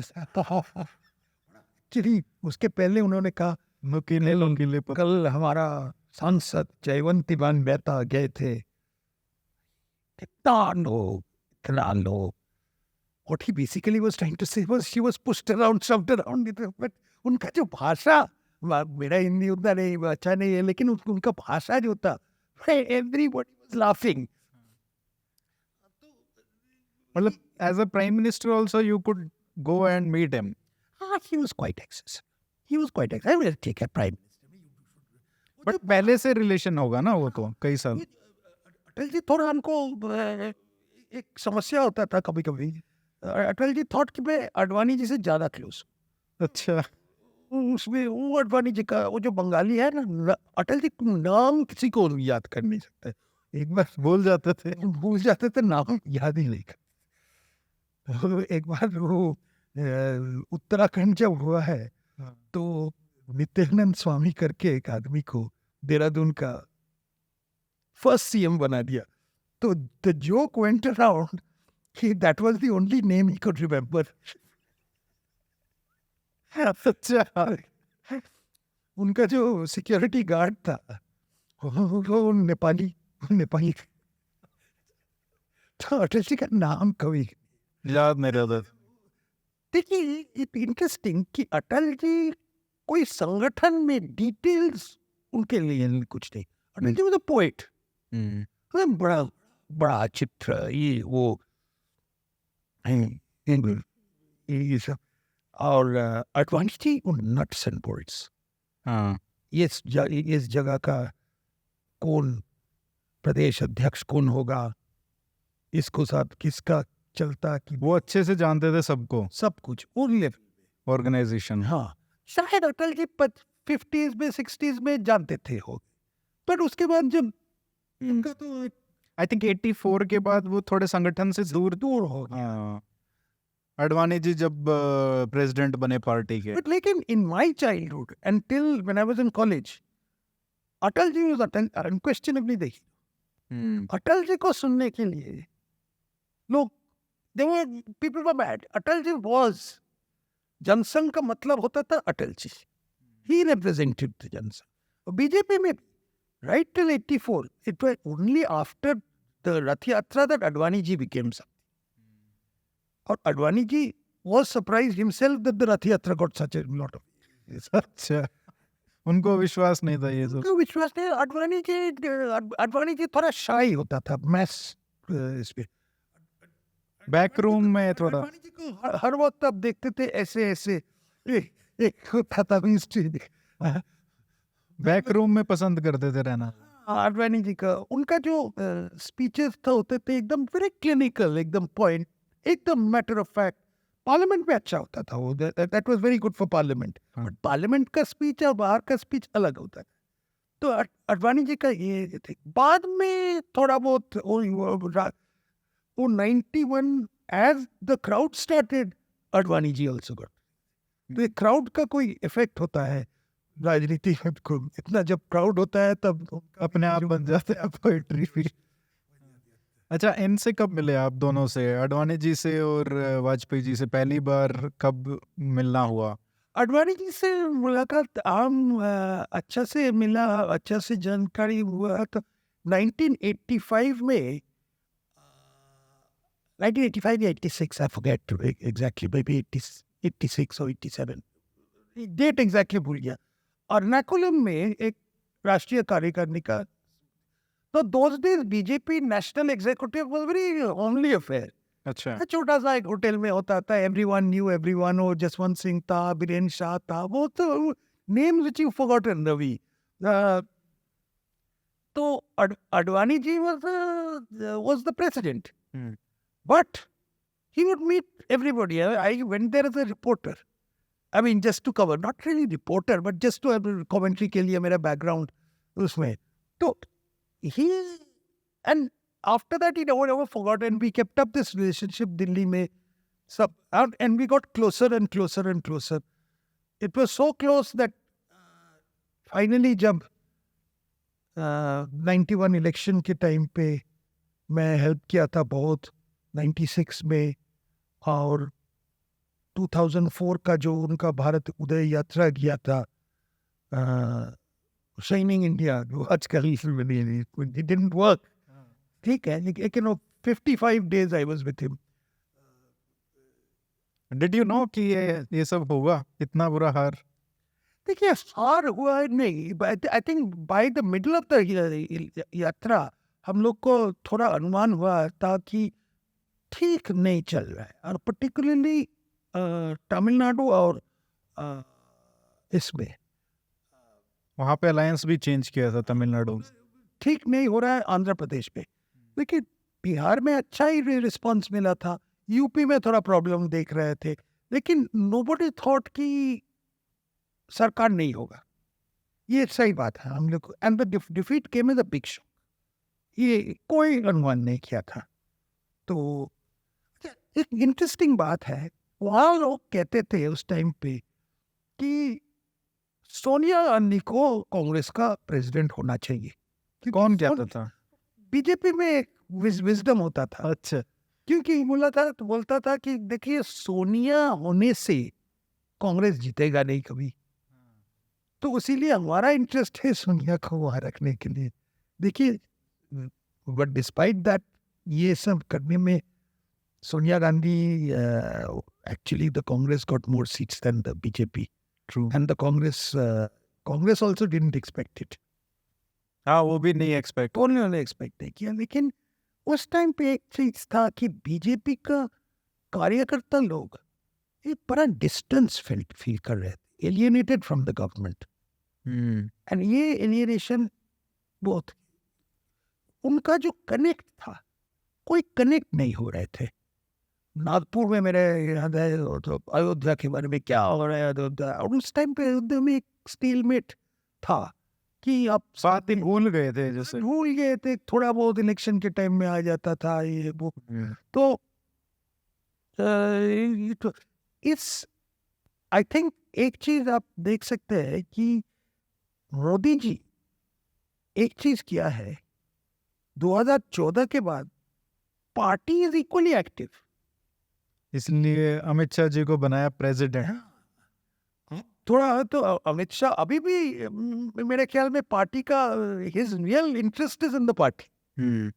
एक्चुअली उसके पहले उन्होंने कहा नुकीले पर कल हमारा सांसद जयवंतीबान मेहता गए थे, इतना लोग, what he basically was trying to say was she was pushed around, shoved around, but उनका जो भाषा, मेरा हिंदी उतना नहीं अच्छा नहीं है, लेकिन उनका भाषा जो था, everybody was laughing. मतलब as a prime minister also you could go and meet him. He was quite accessible. I will take a prime minister. But पहले से रिलेशन होगा ना, वो तो कई साल। अटल जी थोड़ा हमको एक समस्या होता था कभी कभी, अटल जी थॉट कि मैं अडवाणी जी से ज्यादा क्लोज। अच्छा, उसमें वो अडवाणी जी का वो जो बंगाली है ना, अटल जी नाम किसी को याद कर नहीं सकते, एक बार भूल जाते थे नाम याद ही नहीं कर। एक बार वो उत्तराखंड जब हुआ है, तो नित्यानंद स्वामी करके एक आदमी को देहरादून का फर्स्ट सीएम बना दिया, तो द जोक वेंट अराउंड कि that was the only name he could remember. अच्छा, उनका जो सिक्योरिटी गार्ड था वो नेपाली, तो अटल जी का नाम कभी याद नहीं रहता। देखिए, इंटरेस्टिंग कि अटल जी कोई संगठन में डिटेल्स उनके लिए कुछ नहीं। Atal ji was a poet, बड़ा बड़ा चित्र ये वो ये सब। और Advani ji nuts and bolts, हाँ इस जगह का कौन प्रदेश अध्यक्ष कौन होगा, इसको साथ किसका चलता कि वो अच्छे से जानते थे सबको, सब कुछ उन लेवल। ऑर्गेनाइजेशन। हाँ, शायद अटल जी 50s में 60s में जानते थे हो, पर उसके बाद जब उनका तो आई थिंक 84 के बाद वो थोड़े संगठन से दूर। दूर हो गया। हाँ, अडवाणी जी जब प्रेसिडेंट बने पार्टी के। But लेकिन in my childhood until when I was in college, Atal ji was unquestionably the hero. Atal ji को सुनने के लिए लोग people were mad. Atal ji was, Jansangh का मतलब होता था Atal ji, he represented the Jansangh. और बीजेपी में right till 84, it was only after the रथ यात्रा that Advani ji became something. और Advani ji was surprised himself that the रथ यात्रा got such a lot of अच्छा, उनको विश्वास नहीं था ये सब। उनको विश्वास नहीं। अडवाणी जी थोड़ा शाई होता था मैस इस पे। बैक रूम में थोड़ा। अडवाणी जी को हर वक्त आप देखते थे ऐसे ऐसे एक होता था बैक रूम में पसंद करते थे रहना। अडवाणी जी का उनका जो स्पीचेस था होते थे एकदम वेरी क्लिनिकल, एकदम पॉइंट, एकदम मैटर ऑफ फैक्ट। पार्लियामेंट में अच्छा होता था वो, that was very good for parliament. But parliament का स्पीच और बाहर का स्पीच अलग होता है। तो अडवाणी जी का ये थे। बाद में थोड़ा बहुत वो 91 as the crowd started, Advani ji also got. तो ये क्राउड का कोई इफेक्ट होता है राजनीति में, इतना जब क्राउड होता है तब अपने आप बन जाते हैं पोएट्री भी। अच्छा, इनसे कब मिले आप दोनों से, अडवाणी जी से और वाजपेयी जी से पहली बार कब मिलना हुआ? अडवाणी जी से मुलाकात आम अच्छा से मिला, अच्छा से जानकारी हुआ तो 1985 में, 1985 या 86, I forget exactly, may be 86 और 87, डेट एग्जैक्टली भूल गया। अर्नाकुलम में एक राष्ट्रीय कार्यकारिणी का, तो those days BJP national executive was very homely affair. अच्छा, छोटा सा एक होटल में होता था, एवरीवन न्यू एवरीवन, और जसवंत सिंह था, बीरेन शाह था, वो तो names which you forgotten Ravi. तो अडवाणी जी was the president, but he would meet everybody. I went there as a reporter. I mean, just to cover, not really reporter, but just to have commentary के लिए मेरा background उसमें। तो he, and after that he never forgot, and we kept up this relationship Delhi में सब, and we got closer and closer and closer. It was so close that finally जब 91 election के time पे मैं help किया था बहुत, 96 में, और 2004 का जो उनका भारत उदय यात्रा किया था, शाइनिंग इंडिया, जो आजकल it didn't work, ठीक है, लेकिन 55 days I was with him. Did you know कि ये सब होगा, इतना बुरा हार? देखिए, हार हुआ नहीं, I think by the middle of the यात्रा हम लोग को थोड़ा अनुमान हुआ था कि ठीक नहीं चल रहा है, और पर्टिकुलरली तमिलनाडु और इसमें वहाँ पे अलायंस भी चेंज किया था तमिलनाडु में। ठीक नहीं हो रहा है, आंध्र प्रदेश में। लेकिन बिहार में अच्छा ही रिस्पांस मिला था, यूपी में थोड़ा प्रॉब्लम देख रहे थे, लेकिन नोबडी थॉट कि सरकार नहीं होगा। ये सही बात है हम लोग को, and the defeat came as a big shock, ये कोई अनुमान नहीं किया था। तो एक इंटरेस्टिंग बात है, वहाँ लोग कहते थे उस टाइम पे कि सोनिया गांधी को कांग्रेस का प्रेसिडेंट होना चाहिए। कौन कहता था? बीजेपी में एक विजडम होता था। अच्छा, क्योंकि बोलता था कि देखिए, सोनिया होने से कांग्रेस जीतेगा नहीं कभी, तो इसीलिए हमारा इंटरेस्ट है सोनिया को वहाँ रखने के लिए। देखिए, बट डिस्पाइट दैट, ये सब करने में Sonia Gandhi, actually the Congress got more seats than the BJP, true. and the Congress Congress also didn't expect it, हाँ, वो भी नहीं एक्सपेक्ट। उन्होंने एक्सपेक्ट नहीं किया। लेकिन उस टाइम पे एक चीज था कि बीजेपी का कार्यकर्ता लोग एक बड़ा डिस्टेंस फील कर रहे थे, alienated from the government. And ये एलियनेशन बहुत, उनका जो कनेक्ट था, कोई कनेक्ट नहीं हो रहे थे। नागपुर में मेरे याद है तो अयोध्या के बारे में क्या हो रहा है अयोध्या, और उस टाइम पे अयोध्या में एक स्टीलमेट था कि आप बात ही भूल गए थे जैसे। भूल गए थे, थोड़ा बहुत इलेक्शन के टाइम में आ जाता था ये वो। तो इस आई थिंक एक चीज आप देख सकते हैं कि मोदी जी एक चीज किया है, 2014 के बाद पार्टी इज इक्वली एक्टिव। इसलिए अमित शाह जी को बनाया प्रेसिडेंट। थोड़ा तो अमित शाह अभी भी मेरे ख्याल में पार्टी का his real interest is in the party.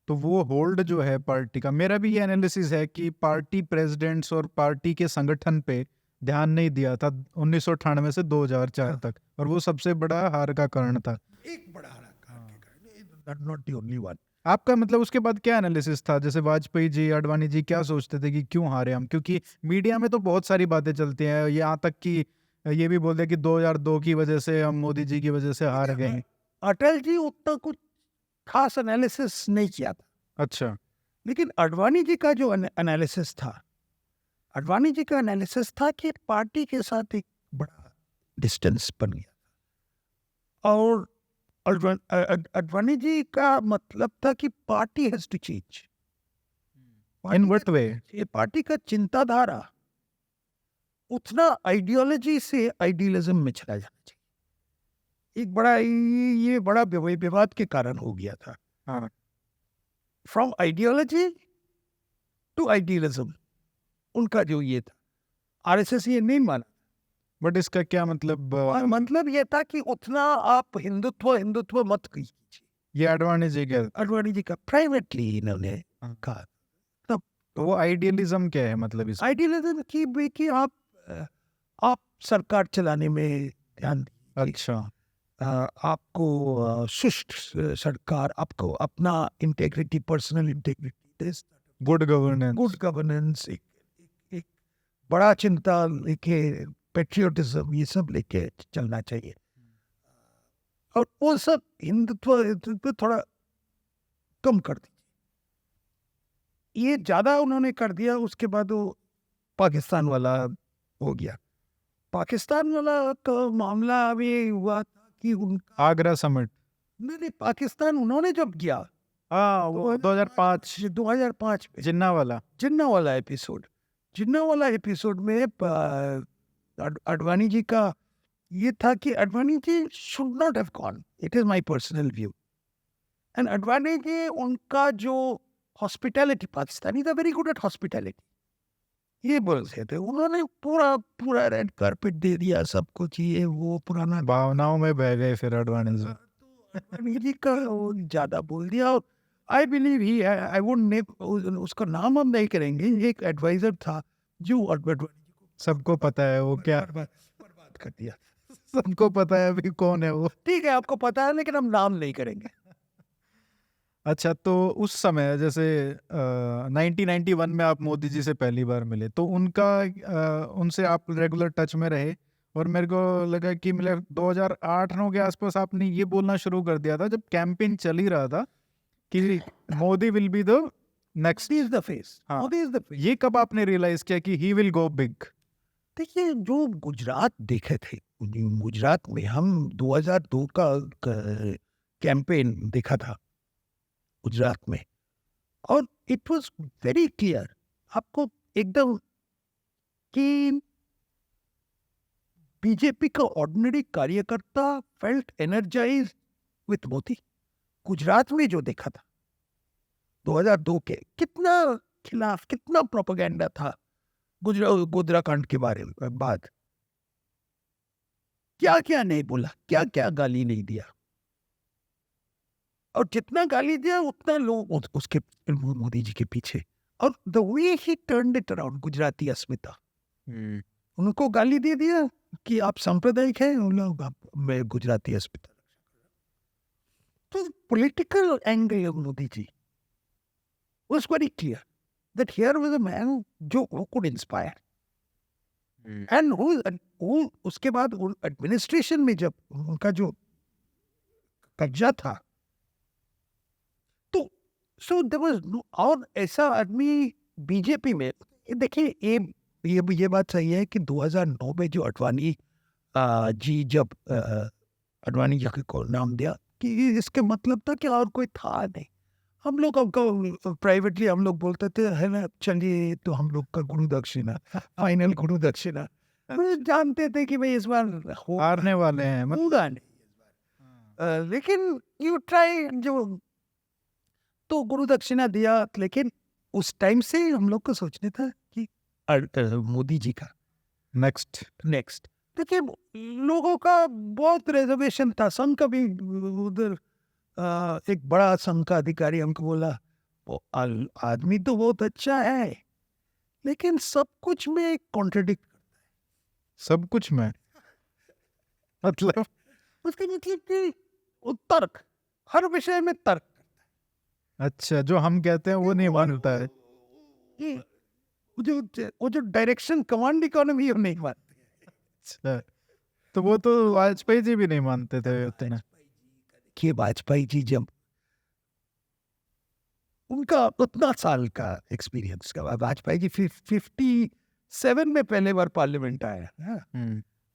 तो वो होल्ड जो है पार्टी का, मेरा भी ये एनालिसिस है कि पार्टी प्रेसिडेंट्स और पार्टी के संगठन पे ध्यान नहीं दिया था 1998 से 2004 तक, और वो सबसे बड़ा हार का कारण था। एक बड़ा कारण, नॉट द ओनली वन। आपका मतलब उसके बाद क्या एनालिसिस था? जैसे वाजपेयी जी, आडवाणी जी क्या सोचते थे कि क्यों हारे हम? क्योंकि मीडिया में तो बहुत सारी बातें चलती हैं, यहाँ तक कि ये भी बोलते हैं कि 2002 की वजह से हम मोदी जी की वजह से हार गए। अटल जी उतना कुछ खास एनालिसिस नहीं किया था। अच्छा। लेकिन आडवाणी जी का जो एनालिसिस था, आडवाणी जी का एनालिसिस था कि पार्टी के साथ एक बड़ा डिस्टेंस बन गया, और आडवाणी जी का मतलब था कि party has to change. In what way? ये पार्टी का चिंताधारा उतना आइडियोलॉजी से आइडियलिज्म में चला जाना चाहिए। एक बड़ा ये बड़ा विवाद के कारण हो गया था। हाँ। फ्रॉम आइडियोलॉजी टू आइडियलिज्म, उनका जो ये था, आरएसएस ये नहीं माना। बट इसका क्या मतलब? मतलब ये था कि उतना आप हिंदुत्व मत कीजिए। ये आडवाणी जी क्या? आडवाणी जी का प्राइवेटली इन्होंने कहा। तब तो वो आइडियलिज्म क्या है मतलब इस? आइडियलिज्म की भी कि आप सरकार चलाने में ध्यान दीजिए। अच्छा। आपको सुष्ट सरकार, आपको अपना integrity, personal integrity, good governance. Good governance, एक बड़ा चिंता लेके, पेट्रियोटिज्म, ये सब लेके चलना चाहिए। और वो सब हिंदुत्व थोड़ा कम कर दीजिए। ये ज्यादा उन्होंने कर दिया, उसके बाद वो पाकिस्तान वाला हो गया। पाकिस्तान वाला का मामला अभी हुआ था कि उनका आगरा समिट। नहीं, पाकिस्तान उन्होंने जब किया, हाँ, वो 2005 में जिन्ना वाला जिन्ना वाला एपिसोड में आडवाणी जी का ये था कि Advani ji should not have gone. It is my personal view. And Advani ji, उनका जो हॉस्पिटैलिटी, पाकिस्तानी था वेरी गुड एट हॉस्पिटैलिटी, ये बोल रहे थे। उन्होंने पूरा रेड कारपेट दे दिया, सब कुछ ये वो पुराना भावनाओं में बह गए फिर आडवाणी जी। आडवाणी जी का वो ज्यादा बोल दिया। और I believe he, I would name, उसका नाम हम नहीं करेंगे, एक एडवाइजर था जो आडवाणी जी को सबको पता है वो क्या, बर्बाद कर दिया। सबको पता है अभी कौन है वो। ठीक है, आपको पता है, लेकिन हम नाम नहीं करेंगे। अच्छा, तो उस समय जैसे 1991 में आप मोदी जी से पहली बार मिले, तो उनसे आप रेगुलर टच में रहे, और मेरे को लगा कि मतलब 2008-9 के आसपास आपने ये बोलना शुरू कर दिया था जब कैंपेन चल ही रहा था कि Modi will be the next. Is the face, हाँ। Modi is the face. ये कब आपने रियलाइज किया कि ही विल गो बिग? देखिए, जो गुजरात देखे थे, गुजरात में हम 2002 का कैंपेन देखा था गुजरात में, और इट वाज वेरी क्लियर आपको एकदम कि बीजेपी का ऑर्डिनरी कार्यकर्ता felt energise with Modi. Gujarat में जो देखा था 2002 के, कितना खिलाफ, कितना प्रोपेगेंडा था गोधराकांड के बारे में, बाद क्या क्या नहीं बोला, क्या क्या गाली नहीं दिया, और जितना गाली दिया उतना लोग उसके मोदी जी के पीछे। और the way he turned it around, Gujarati अस्मिता, उनको गाली दे दिया, कि आप सांप्रदायिक हैं, उन लोग आप मैं गुजराती अस्पताल। तो political angle of Modi ji was very clear that here was a man जो who could inspire and who उसके बाद एडमिनिस्ट्रेशन में जब उनका जो कब्जा था तो सो देयर वाज नो और ऐसा आदमी बीजेपी में देखिए ये बात सही है कि 2009 में जो अडवाणी जी जब अडवाणी जी को नाम दिया कि इसके मतलब था कि और कोई था नहीं। हम लोग आपको प्राइवेटली हम लोग बोलते थे है ना, चलिए तो हम लोग का गुरु दक्षिणा फाइनल गुरु दक्षिणा जानते थे कि भाई इस बार हारने वाले हैं होगा नहीं लेकिन यू ट्राई जो तो गुरु दक्षिणा दिया। लेकिन उस टाइम से हम लोग को सोचने था कि मोदी जी का नेक्स्ट देखिए लोगों का बहुत रिजर्वेशन था। संघ का भी उधर एक बड़ा संघ का अधिकारी हमको बोला वो आदमी तो बहुत अच्छा है लेकिन सब कुछ में कॉन्ट्रडिक्ट सब कुछ में मतलब उसके मतलब कि वो तर्क हर विषय में तर्क अच्छा जो हम कहते हैं वो नहीं मानता है कि वो जो डायरेक्शन कमांड इकोनॉमी वो नहीं मानते। अच्छा तो वो तो वाजपेयी जी भी नहीं मानते थे उतना कि वाजपेयी जी जब उनका उतना साल का एक्सपीरियंस का वाजपेयी जी 57 में पहले बार पार्लियामेंट आया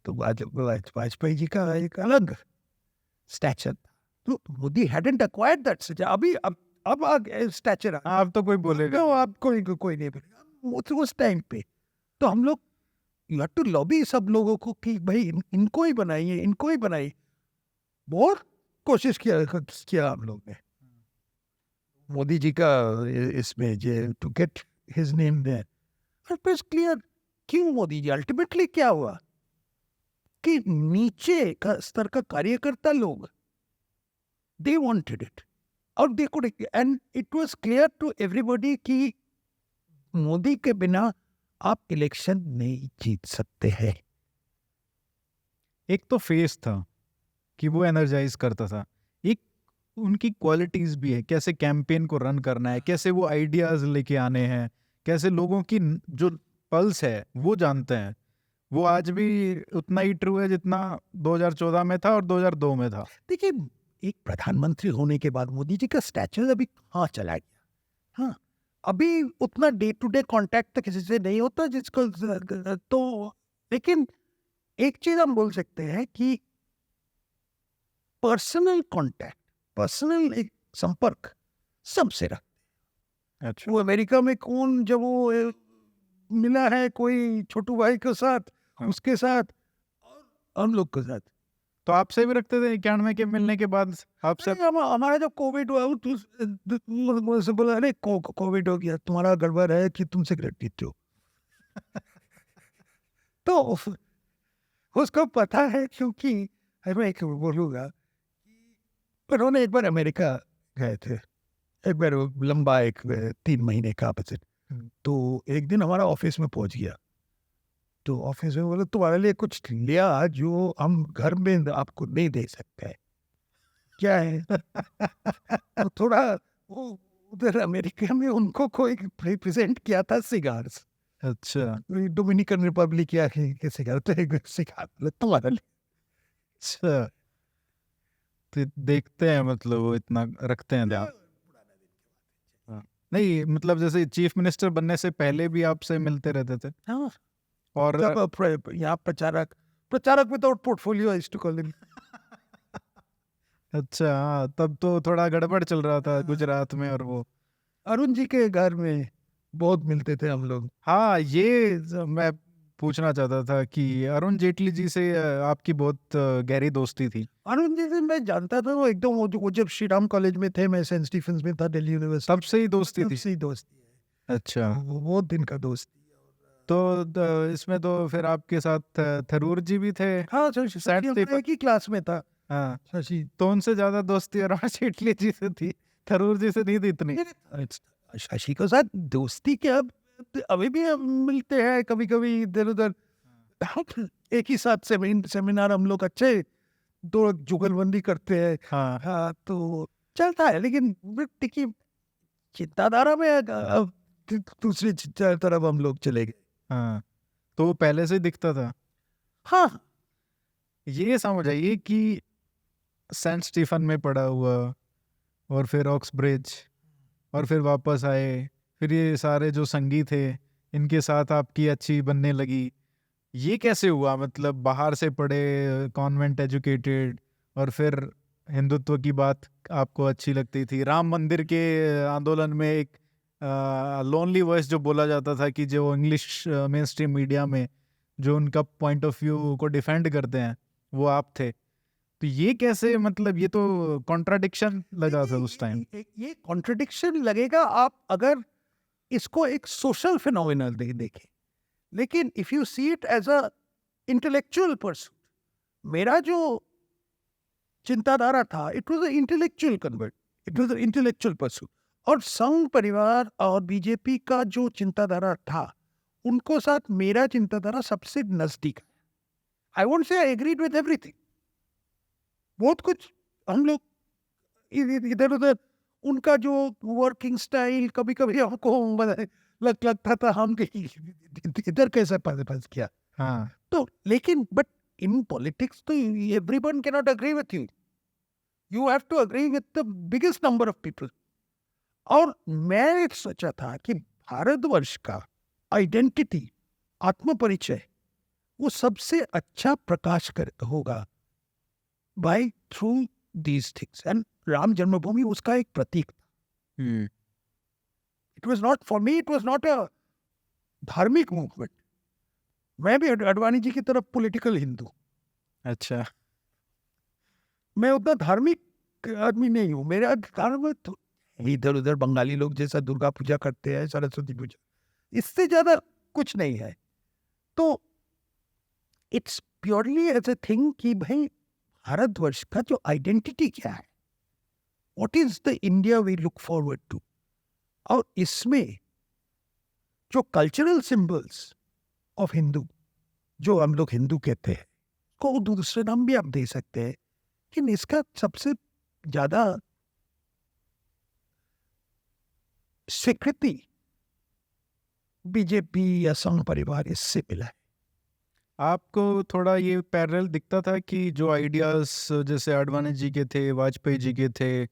तो वाजपेयी जी का एक अलग स्टैचर था। तो Modi hadn't acquired that stature. अभी अब स्टैचर अब तो कोई बोलेगा आप कोई नहीं बोलेगा उस टाइम पे। तो हम लोग यू हैव टू लॉबी सब लोगों को कि भाई इनको ही बनाइए बहुत कोशिश किया हम लोग ने मोदी जी का इसमें to get his name there. It was clear क्यों मोदी जी अल्टीमेटली क्या हुआ कि नीचे का स्तर का कार्यकर्ता लोग दे वांटेड इट और they could and it was clear to everybody कि मोदी के बिना आप इलेक्शन नहीं जीत सकते हैं। एक तो फेस था कि वो एनर्जाइज करता था, एक उनकी क्वालिटीज भी है, कैसे कैंपेन को रन करना है, कैसे वो आइडियाज लेके आने हैं, कैसे लोगों की जो पल्स है वो जानते हैं। वो आज भी उतना ही ट्रू है जितना 2014 में था और 2002 में था। देखिए एक प्रधानमंत्री होने के बाद मोदी जी का स्टैचर अभी कहाँ चला गया। हाँ अभी उतना डे टू डे कांटेक्ट तो किसी से नहीं होता जिसको तो लेकिन एक चीज हम बोल सकते हैं कि पर्सनल कांटेक्ट पर्सनल एक संपर्क सबसे रखते। अच्छा वो अमेरिका में कौन जब वो मिला है कोई छोटू भाई के साथ उसके साथ हम लोग के साथ तो आपसे भी रखते थे 91 के मिलने के बाद आपसे? हमारा जब कोविड हुआ तो मुझसे बोला अरे कोविड हो गया तुम्हारा गड़बड़ है कि तुम सिगरेट पीते हो तो उसको पता है क्योंकि मैं एक बोलूँगा उन्होंने एक बार अमेरिका गए थे एक बार लंबा एक 3 महीने का विजिट। तो एक दिन हमारा ऑफिस में पहुंच गया तो ऑफिस में बोले तुम्हारे लिए कुछ लिया जो हम घर में आपको नहीं दे सकते हैं। क्या है तो थोड़ा वो उधर अमेरिका में उनको कोई प्रेजेंट किया था सिगार्स। अच्छा डोमिनिकन रिपब्लिक या के सिगार तो एक सिगार तुम्हारे लिए। अच्छा तो देखते हैं मतलब वो इतना रखते हैं ध्यान। नहीं मतलब जैसे चीफ मिनिस्टर बनने से पहले भी आपसे मिलते रहते थे? हाँ और यहाँ प्रचारक में तो portfolio is to call him. अच्छा हाँ तब तो थोड़ा गड़बड़ चल रहा था गुजरात में और वो अरुण जी के घर में बहुत मिलते थे हम लोग। हाँ ये मैं पूछना चाहता था कि अरुण जेटली जी से आपकी बहुत गहरी दोस्ती थी। अरुण जी से मैं जानता था वो एकदम वो जब श्री राम कॉलेज में थे मैं सेंट स्टीफेंस में था दिल्ली यूनिवर्सिटी तब से ही दोस्ती थी? से ही दोस्ती है। अच्छा वो दिन का दोस्त। तो इसमें तो फिर आपके साथ थरूर जी भी थे? हाँ शशि एक ही क्लास में था। हाँ शशि तो उनसे ज्यादा दोस्ती अरुण जेटली जी से थी, थरूर जी से नहीं थी इतनी? शशि के साथ दोस्ती क्या अभी भी हम मिलते हैं कभी कभी इधर उधर। एक ही साथ सेमिनार हम लोग अच्छे दो जुगलबंदी करते हैं। हाँ हाँ, तो चलता है, लेकिन देखिए चिंताधारा में अब दूसरी तरफ हम लोग चले गए। हाँ, तो वो पहले से ही दिखता था। हाँ, ये समझ आइए कि सेंट स्टीफन में पड़ा हुआ, और फिर ऑक्सब्रिज, और फिर वापस आए, फिर ये सारे जो संगी थे इनके साथ आपकी अच्छी बनने लगी। ये कैसे हुआ? मतलब बाहर से पढ़े, कॉन्वेंट एजुकेटेड, और फिर हिंदुत्व की बात आपको अच्छी लगती थी। राम मंदिर के आंदोलन में एक लोनली वॉइस जो बोला जाता था कि जो इंग्लिश मेन स्ट्रीम मीडिया में जो उनका पॉइंट ऑफ व्यू को डिफेंड करते हैं वो आप थे। तो ये कैसे, मतलब ये तो कॉन्ट्राडिक्शन लगा था उस टाइम। ये कॉन्ट्रडिक्शन लगेगा आप अगर इसको एक सोशल फिनोमिनल देखें, लेकिन if you see it as a intellectual person, मेरा जो चिंताधारा था, it was intellectual convert, it was intellectual person. और संघ परिवार और बीजेपी का जो चिंताधारा था, उनको साथ मेरा चिंताधारा सबसे नजदीक है। I won't say I agreed with everything, बहुत कुछ हम लोग इधर उधर, उनका जो वर्किंग स्टाइल कभी कभी हमको लगता था हम कहीं इधर कैसे फंस गया। हाँ तो लेकिन बट इन पॉलिटिक्स तो everyone can not agree with you, you have to agree with the biggest number of people. और मैं सोचा था कि भारतवर्ष का आइडेंटिटी, आत्म परिचय, वो सबसे अच्छा प्रकाश कर होगा by through these things, and Ram Janmabhoomi उसका एक प्रतीक था। It was not for me, it was not a धार्मिक मूवमेंट। मैं भी अडवाणी जी की तरफ पॉलिटिकल हिंदू, अच्छा। मैं उतना धार्मिक आदमी नहीं हूँ। मेरा धर्म तो इधर उधर बंगाली लोग जैसा दुर्गा पूजा करते हैं, सरस्वती पूजा, इससे ज्यादा कुछ नहीं है। तो it's purely as a thing कि भाई भारतवर्ष का जो आइडेंटिटी क्या है, what is the India we look forward to, और इसमें जो कल्चरल सिंबल्स ऑफ हिंदू, जो हम लोग हिंदू कहते हैं, को दूसरे नाम भी आप दे सकते हैं, लेकिन इसका सबसे ज्यादा स्वीकृति बीजेपी या संघ परिवार इससे मिला है। आपको थोड़ा ये पैरेलल दिखता था कि जो आइडियाज जैसे आडवाणी जी के थे, वाजपेयी जी के थे,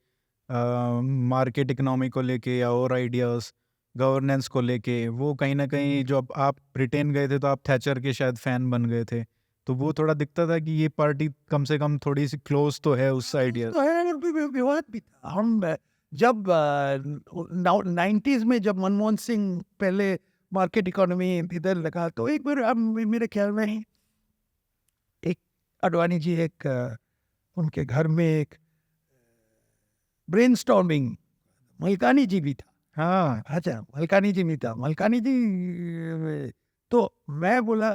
मार्केट इकोनॉमी को लेके, या और आइडियाज गवर्नेंस को लेके, वो कहीं ना कहीं जो आप ब्रिटेन गए थे तो आप थैचर के शायद फैन बन गए थे, तो वो थोड़ा दिखता था कि ये पार्टी कम से कम थोड़ी सी क्लोज तो है उस आइडिया। तो है, और विवाद भी था। हम जब 90s में जब मनमोहन सिंह पहले मार्केट इकोनॉमी इधर लगा, तो एक बार अब मेरे ख्याल में एक अडवाणी जी एक उनके घर में एक ब्रेनस्टॉर्मिंग, मलकानी जी भी था। हाँ अच्छा, मलकानी जी भी था, मलकानी जी तो मैं बोला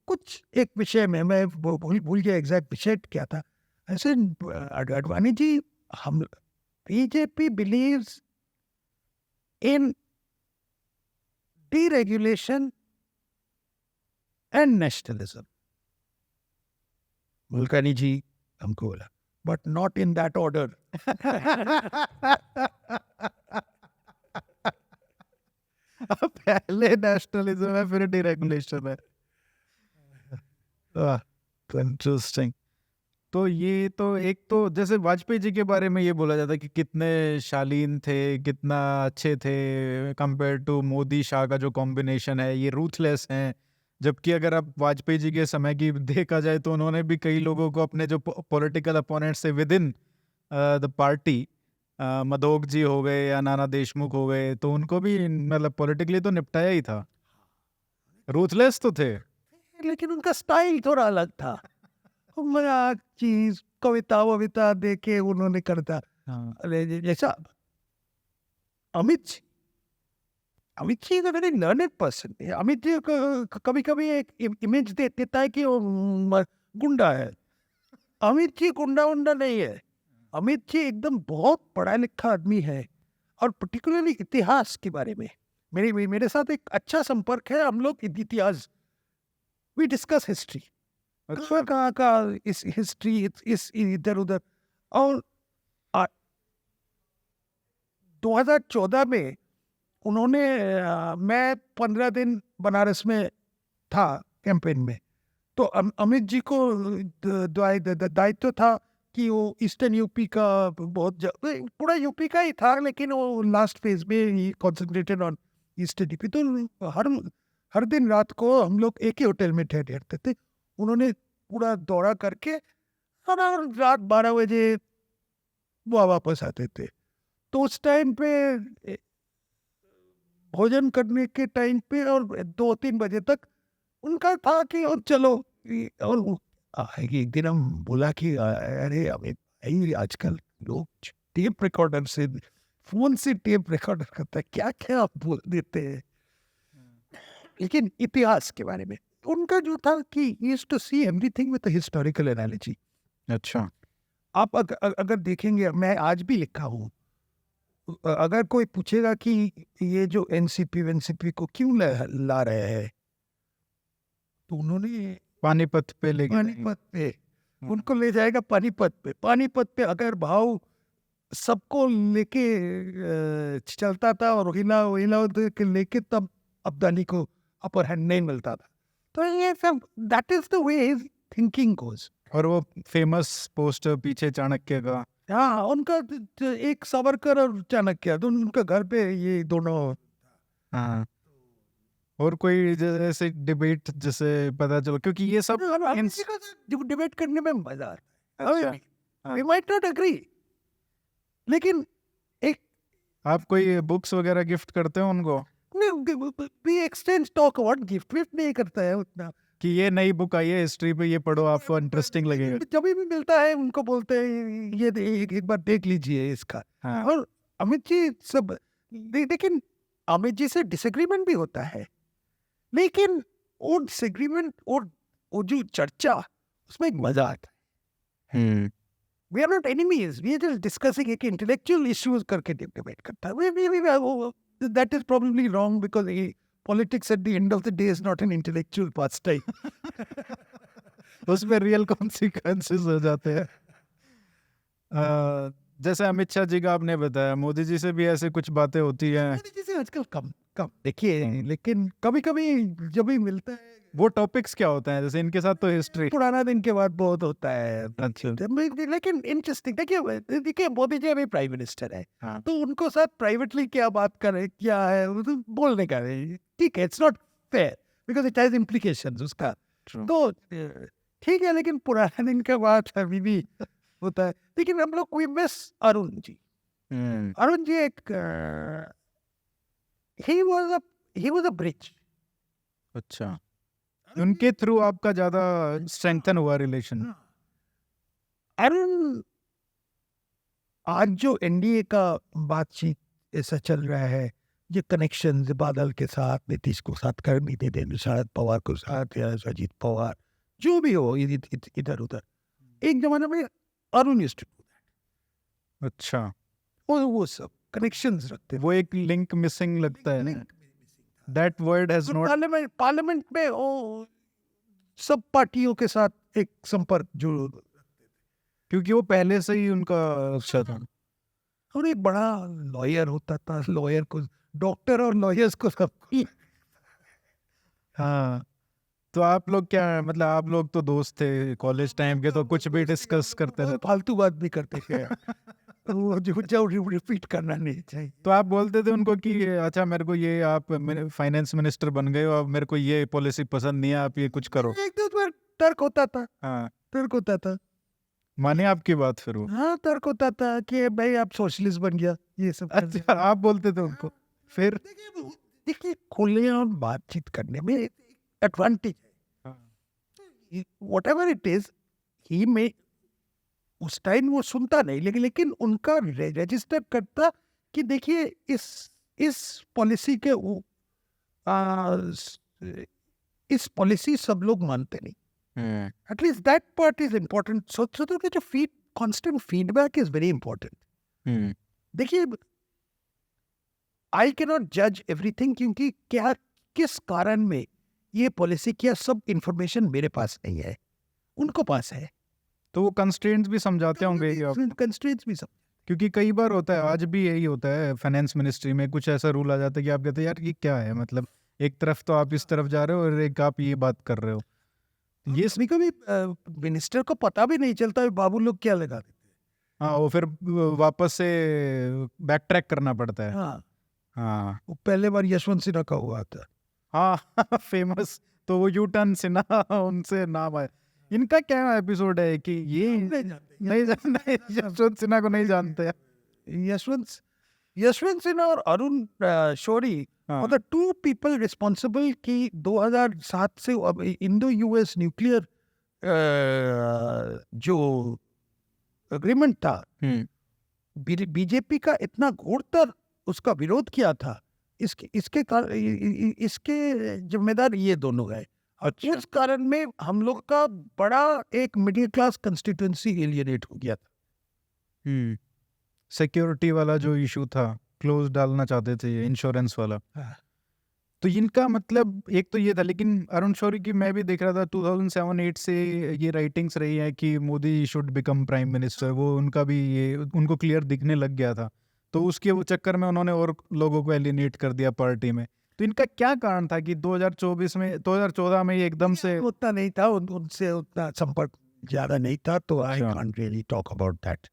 कुछ एक विषय में, मैं भूल गया एग्जैक्ट विषय क्या था। ऐसे अडवाणी जी, हम BJP believes in deregulation and nationalism. मुल्कानी जी हमको बोला, but not in that order. पहले नेशनलिज्म है फिर डिरेगुलेशन है। इंटरेस्टिंग। तो ये तो एक तो जैसे वाजपेयी जी के बारे में ये बोला जाता है कि कितने शालीन थे, कितना अच्छे थे, कंपेयर टू मोदी शाह का जो कॉम्बिनेशन है, ये रूथलेस हैं। जबकि अगर आप वाजपेयी जी के समय की देखा जाए तो उन्होंने भी कई लोगों को अपने जो पॉलिटिकल अपोनेंट से within the party, Madhok ji हो गए या नाना देशमुख हो गए, तो उनको भी मतलब पॉलिटिकली तो निपटाया ही था। रूथलेस तो थे। लेकिन उनका स्टाइल थोड़ा अलग था। मजाक चीज कविता वविता दे के उन्होंने करता। हाँ अरे जैसा Amit ji, Amit ji is a very learned person. Amit ji कभी कभी एक इमेज देता है कि वो गुंडा है। अमित जी गुंडा उंडा नहीं है। अमित जी एकदम बहुत पढ़ा लिखा आदमी है, और पर्टिकुलरली इतिहास के बारे में मेरे साथ एक अच्छा संपर्क है। हम लोग इतिहास, वी डिस्कस हिस्ट्री, अच्छा। कहाँ का इस हिस्ट्री इस इधर उधर। और आ, 2014 में उन्होंने मैं 15 दिन बनारस में था कैंपेन में। तो अमित जी को दायित्व था कि वो ईस्टर्न यूपी का पूरा यूपी का ही था, लेकिन वो लास्ट फेज में ही कॉन्सेंट्रेटेड ऑन ईस्टर्न यूपी। तो हर हर दिन रात को हम लोग एक ही होटल में ठहरते थे। उन्होंने पूरा दौरा करके और रात 12 बजे वो वापस आते थे। तो उस टाइम पे भोजन करने के टाइम पे और 2-3 बजे तक उनका था कि और चलो और एक दिन हम बोला कि अरे अमित भाई, आजकल लोग टेप रिकॉर्डर से फोन से टेप रिकॉर्डर करता है, क्या क्या आप बोल देते हैं। लेकिन इतिहास के बारे में उनका जो था कि used to see everything with historical analogy. अच्छा। आप अगर देखेंगे, मैं आज भी लिखा हूँ, अगर कोई पूछेगा कि ये जो एनसीपी को क्यों ला रहे हैं, तो उन्होंने पानीपत पे लेके पानीपत पे उनको ले जाएगा। पानीपत पे अगर भाव सबको लेके चलता था और हिला के लेके, तब अब्दाली को अपर हैंड नहीं मिलता था। तो ये सब that is the way his thinking goes. और वो फेमस पोस्टर पीछे चाणक्य का। हाँ, उनका एक सावरकर और चाणक्य, तो उनका घर पे ये दोनों। हाँ। और कोई जैसे डिबेट जैसे पता चलो, क्योंकि ये सब डिबेट करने में मजा आता अच्छा। है। वी माइट नॉट एग्री, लेकिन एक आप कोई बुक्स वगैरह गिफ्ट करते हो उनको we exchange talk about gift विफ्ट नहीं करता है उतना। कि ये नई बुक आई है हिस्ट्री पे, ये पढ़ो, आपको इंटरेस्टिंग लगेगा? जब भी मिलता है उनको बोलते हैं ये एक बार देख लीजिए इसका। हाँ। और अमित जी सब लेकिन अमित जी से डिसएग्रीमेंट भी होता है, लेकिन वो डिसएग्रीमेंट और वो जो चर्चा, उसमें एक मजा आता है। We are not enemies. We are just discussing एक intellectual issues करके debate करता है। That is probably wrong because politics at the end of the day is not an intellectual pastime. उसमें रियल कॉन्सिक्वेंसेस हो जाते हैं। जैसे अमित शाह जी का आपने बताया, मोदी जी से भी ऐसे कुछ बातें होती हैं। मोदी जी से आजकल कम कम देखिए, लेकिन कभी कभी जब भी मिलता है। वो टॉपिक्स क्या होते हैं? जैसे इनके साथ तो हिस्ट्री पुराना दिन के बाद बहुत होता है। अच्छा। लेकिन इंटरेस्टिंग देखिए मोदी जी अभी प्राइम मिनिस्टर है, हाँ। तो उनको साथ प्राइवेटली क्या बात करें, क्या है वो तो बोलने का नहीं, ठीक है, it's not fair because it has implications उसका। True. तो ठीक है, लेकिन पुराने दिन के बाद अभी भी होता है। लेकिन हम लोग वी मिस अरुण जी। अरुण जी एक ही वाज अ ब्रिज। अच्छा। उनके थ्रू आपका ज्यादा स्ट्रेंथन हुआ रिलेशन? अरुण, आज जो एनडीए का बातचीत ऐसा चल रहा है, ये कनेक्शन बादल के साथ, नीतीश को साथ करनी दे दे, शरद पवार को साथ या अजीत पवार, जो भी हो इधर उधर, एक जमाने में Arun used to do that. अच्छा। वो सब कनेक्शंस रखते वो एक लिंक मिसिंग लगता है ना, that word has not. Parliament में वो सब पार्टियों के साथ एक संपर्क जो, क्योंकि वो पहले से ही उनका अच्छा था। और एक बड़ा लॉयर होता था, लॉयर को, डॉक्टर और लॉयर्स को सब। हाँ। तो आप लोग क्या, मतलब आप लोग तो दोस्त थे कॉलेज टाइम के, तो कुछ भी डिस्कस करते थे? फालतू बात भी करते थे। वो जो रिपीट करना नहीं चाहिए। तो आप बोलते थे उनको कि अच्छा मेरे को ये, आप फाइनेंस मिनिस्टर बन गए हो, अब मेरे को ये पॉलिसी पसंद नहीं है, आप ये कुछ करो? एक दो बार तर्क होता था। हाँ। तर्क होता था। माने आपकी बात फिर वो? हाँ, तर्क होता था कि भाई आप सोशलिस्ट बन गया, ये सब कर अच्छा, आप बोलते थे उनको? फिर देखिए खुलेआम बातचीत करने में एडवांटेज है। वट एवर इट इज, ही में उस टाइम वो सुनता नहीं, लेकिन उनका रजिस्टर करता कि देखिए इस पॉलिसी के इस पॉलिसी सब लोग मानते नहीं। At least that part is important. So तो जो constant feedback is very important. देखिए, आई कैन नॉट जज एवरीथिंग, क्योंकि क्या किस कारण में ये पॉलिसी, क्या सब इंफॉर्मेशन मेरे पास नहीं है। उनको पास है, तो वो कंस्ट्रेंट्स भी समझाते होंगे कि आप, कंस्ट्रेंट्स भी सब। क्योंकि कई बार होता है, आज भी यही होता है फाइनेंस मिनिस्ट्री में, कुछ ऐसा रूल आ जाता है कि आप कहते हैं यार ये क्या है, मतलब एक तरफ तो आप इस तरफ जा रहे हो और एक आप ये बात कर रहे हो। ये कभी कभी मिनिस्टर को पता भी नहीं चलता है बाबू लोग क्या लगा देते हाँ, वो फिर वापस से बैक ट्रैक करना पड़ता हैं। है। हाँ, हाँ वो पहले बार यशवंत सिन्हा का हुआ था। हाँ फेमस, तो वो यू टर्न सिन्हा उनसे नाम आया। इनका क्या एपिसोड है कि ये नहीं जानते नहीं जानते, यशवंत सिन्हा को नहीं जानते। यशवंत सिन्हा और अरुण शौरी हाँ और द टू पीपल रिस्पॉन्सिबल कि 2007 से अब इंडो यूएस न्यूक्लियर जो एग्रीमेंट था, बीजेपी का इतना घोरतर उसका विरोध किया था, इसके जिम्मेदार ये दोनों है। और उस कारण में हम लोग का बड़ा एक मिडिल क्लास कंस्टिट्यूएंसी एलियनेट हो गया था। सिक्योरिटी वाला जो इशू था, क्लोज डालना चाहते थे, ये इंश्योरेंस वाला। हाँ। तो इनका मतलब एक तो ये था, लेकिन अरुण शौरी की मैं भी देख रहा था 2007-8 से ये राइटिंग्स रही है कि Modi should become prime minister, वो उनका भी ये उनको क्लियर दिखने लग गया था, तो उसके वो चक्कर में उन्होंने और लोगों को एलिनेट कर दिया पार्टी में। तो इनका क्या कारण था कि 2014 में ये एकदम से, उतना नहीं था, उनसे उतना संपर्क ज्यादा नहीं था, तो आई अच्छा। Can't really talk about that.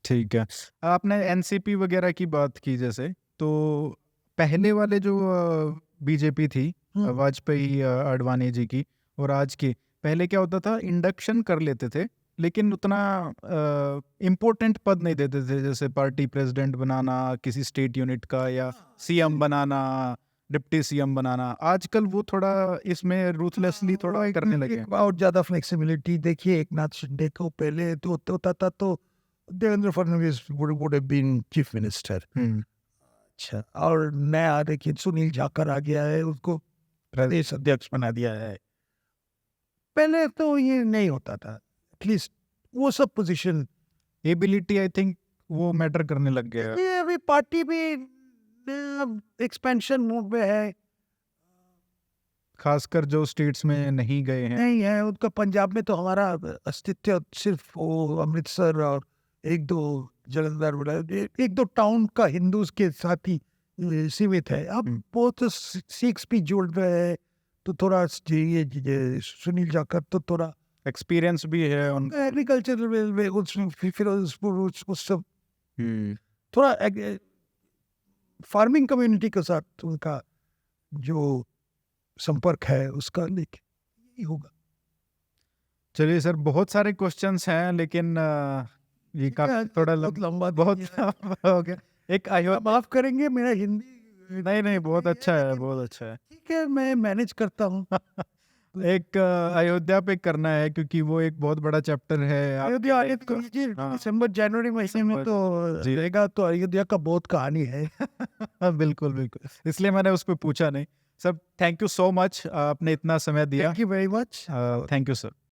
ठीक है। आपने एनसीपी वगैरह की बात की, जैसे तो पहले वाले जो बीजेपी थी, वाजपेयी अडवाणी जी की, और आज की, पहले क्या होता था, इंडक्शन कर लेते थे लेकिन उतना इम्पोर्टेंट पद नहीं देते थे, जैसे पार्टी प्रेसिडेंट बनाना किसी स्टेट यूनिट का, या सीएम बनाना, डिप्टी सीएम बनाना। आजकल वो थोड़ा इसमें रूथलेसली थोड़ा करने लगे हैं। और ज्यादा फ्लेक्सिबिलिटी देखिए, एक नाथ शिंदे को पहले तो होता था तो Devendra Fadnavis would have been chief minister. अच्छा, और नया देखिए सुनील जाखड़ आ गया है, उसको प्रदेश अध्यक्ष बना दिया है। पहले तो ये नहीं होता था, एटलीस्ट वो सब पोजीशन। एबिलिटी आई थिंक वो मैटर करने लग गया है। ये अभी पार्टी भी एक्सपेंशन मूड में है, खासकर जो स्टेट्स में नहीं गए हैं। नहीं है उनका। पंजाब में तो हमारा अस्तित्व सिर्फ वो अमृतसर और एक दो जलंधर, एक दो टाउन का हिंदूज के साथ ही सीमित है। अब वो तो सिक्स भी जुड़ रहे हैं, तो थोड़ा ये सुनील जाखड़ तो थोड़ा एक्सपीरियंस भी है उनका। एग्रीकल्चर में उसमें फिरोजपुर उस सब थोड़ा फार्मिंग कम्युनिटी के साथ उनका जो संपर्क है उसका, लेकिन यही होगा। चलिए सर, बहुत सारे क्वेश्चंस हैं, लेकिन ये काफी थोड़ा लंबा बहुत हो गया। एक माफ करेंगे, मेरा हिंदी नहीं बहुत अच्छा है, बहुत अच्छा है। ठीक है, मैं मैनेज करता हूँ। एक अयोध्या पे करना है, क्योंकि वो एक बहुत बड़ा चैप्टर है। अयोध्या हाँ। दिसंबर जनवरी महीने में तो जी। रहेगा, तो अयोध्या का बहुत कहानी है। बिल्कुल बिल्कुल, इसलिए मैंने उस पर पूछा नहीं। Sir thank you so much, आपने इतना समय दिया। Thank you very much. Thank you sir.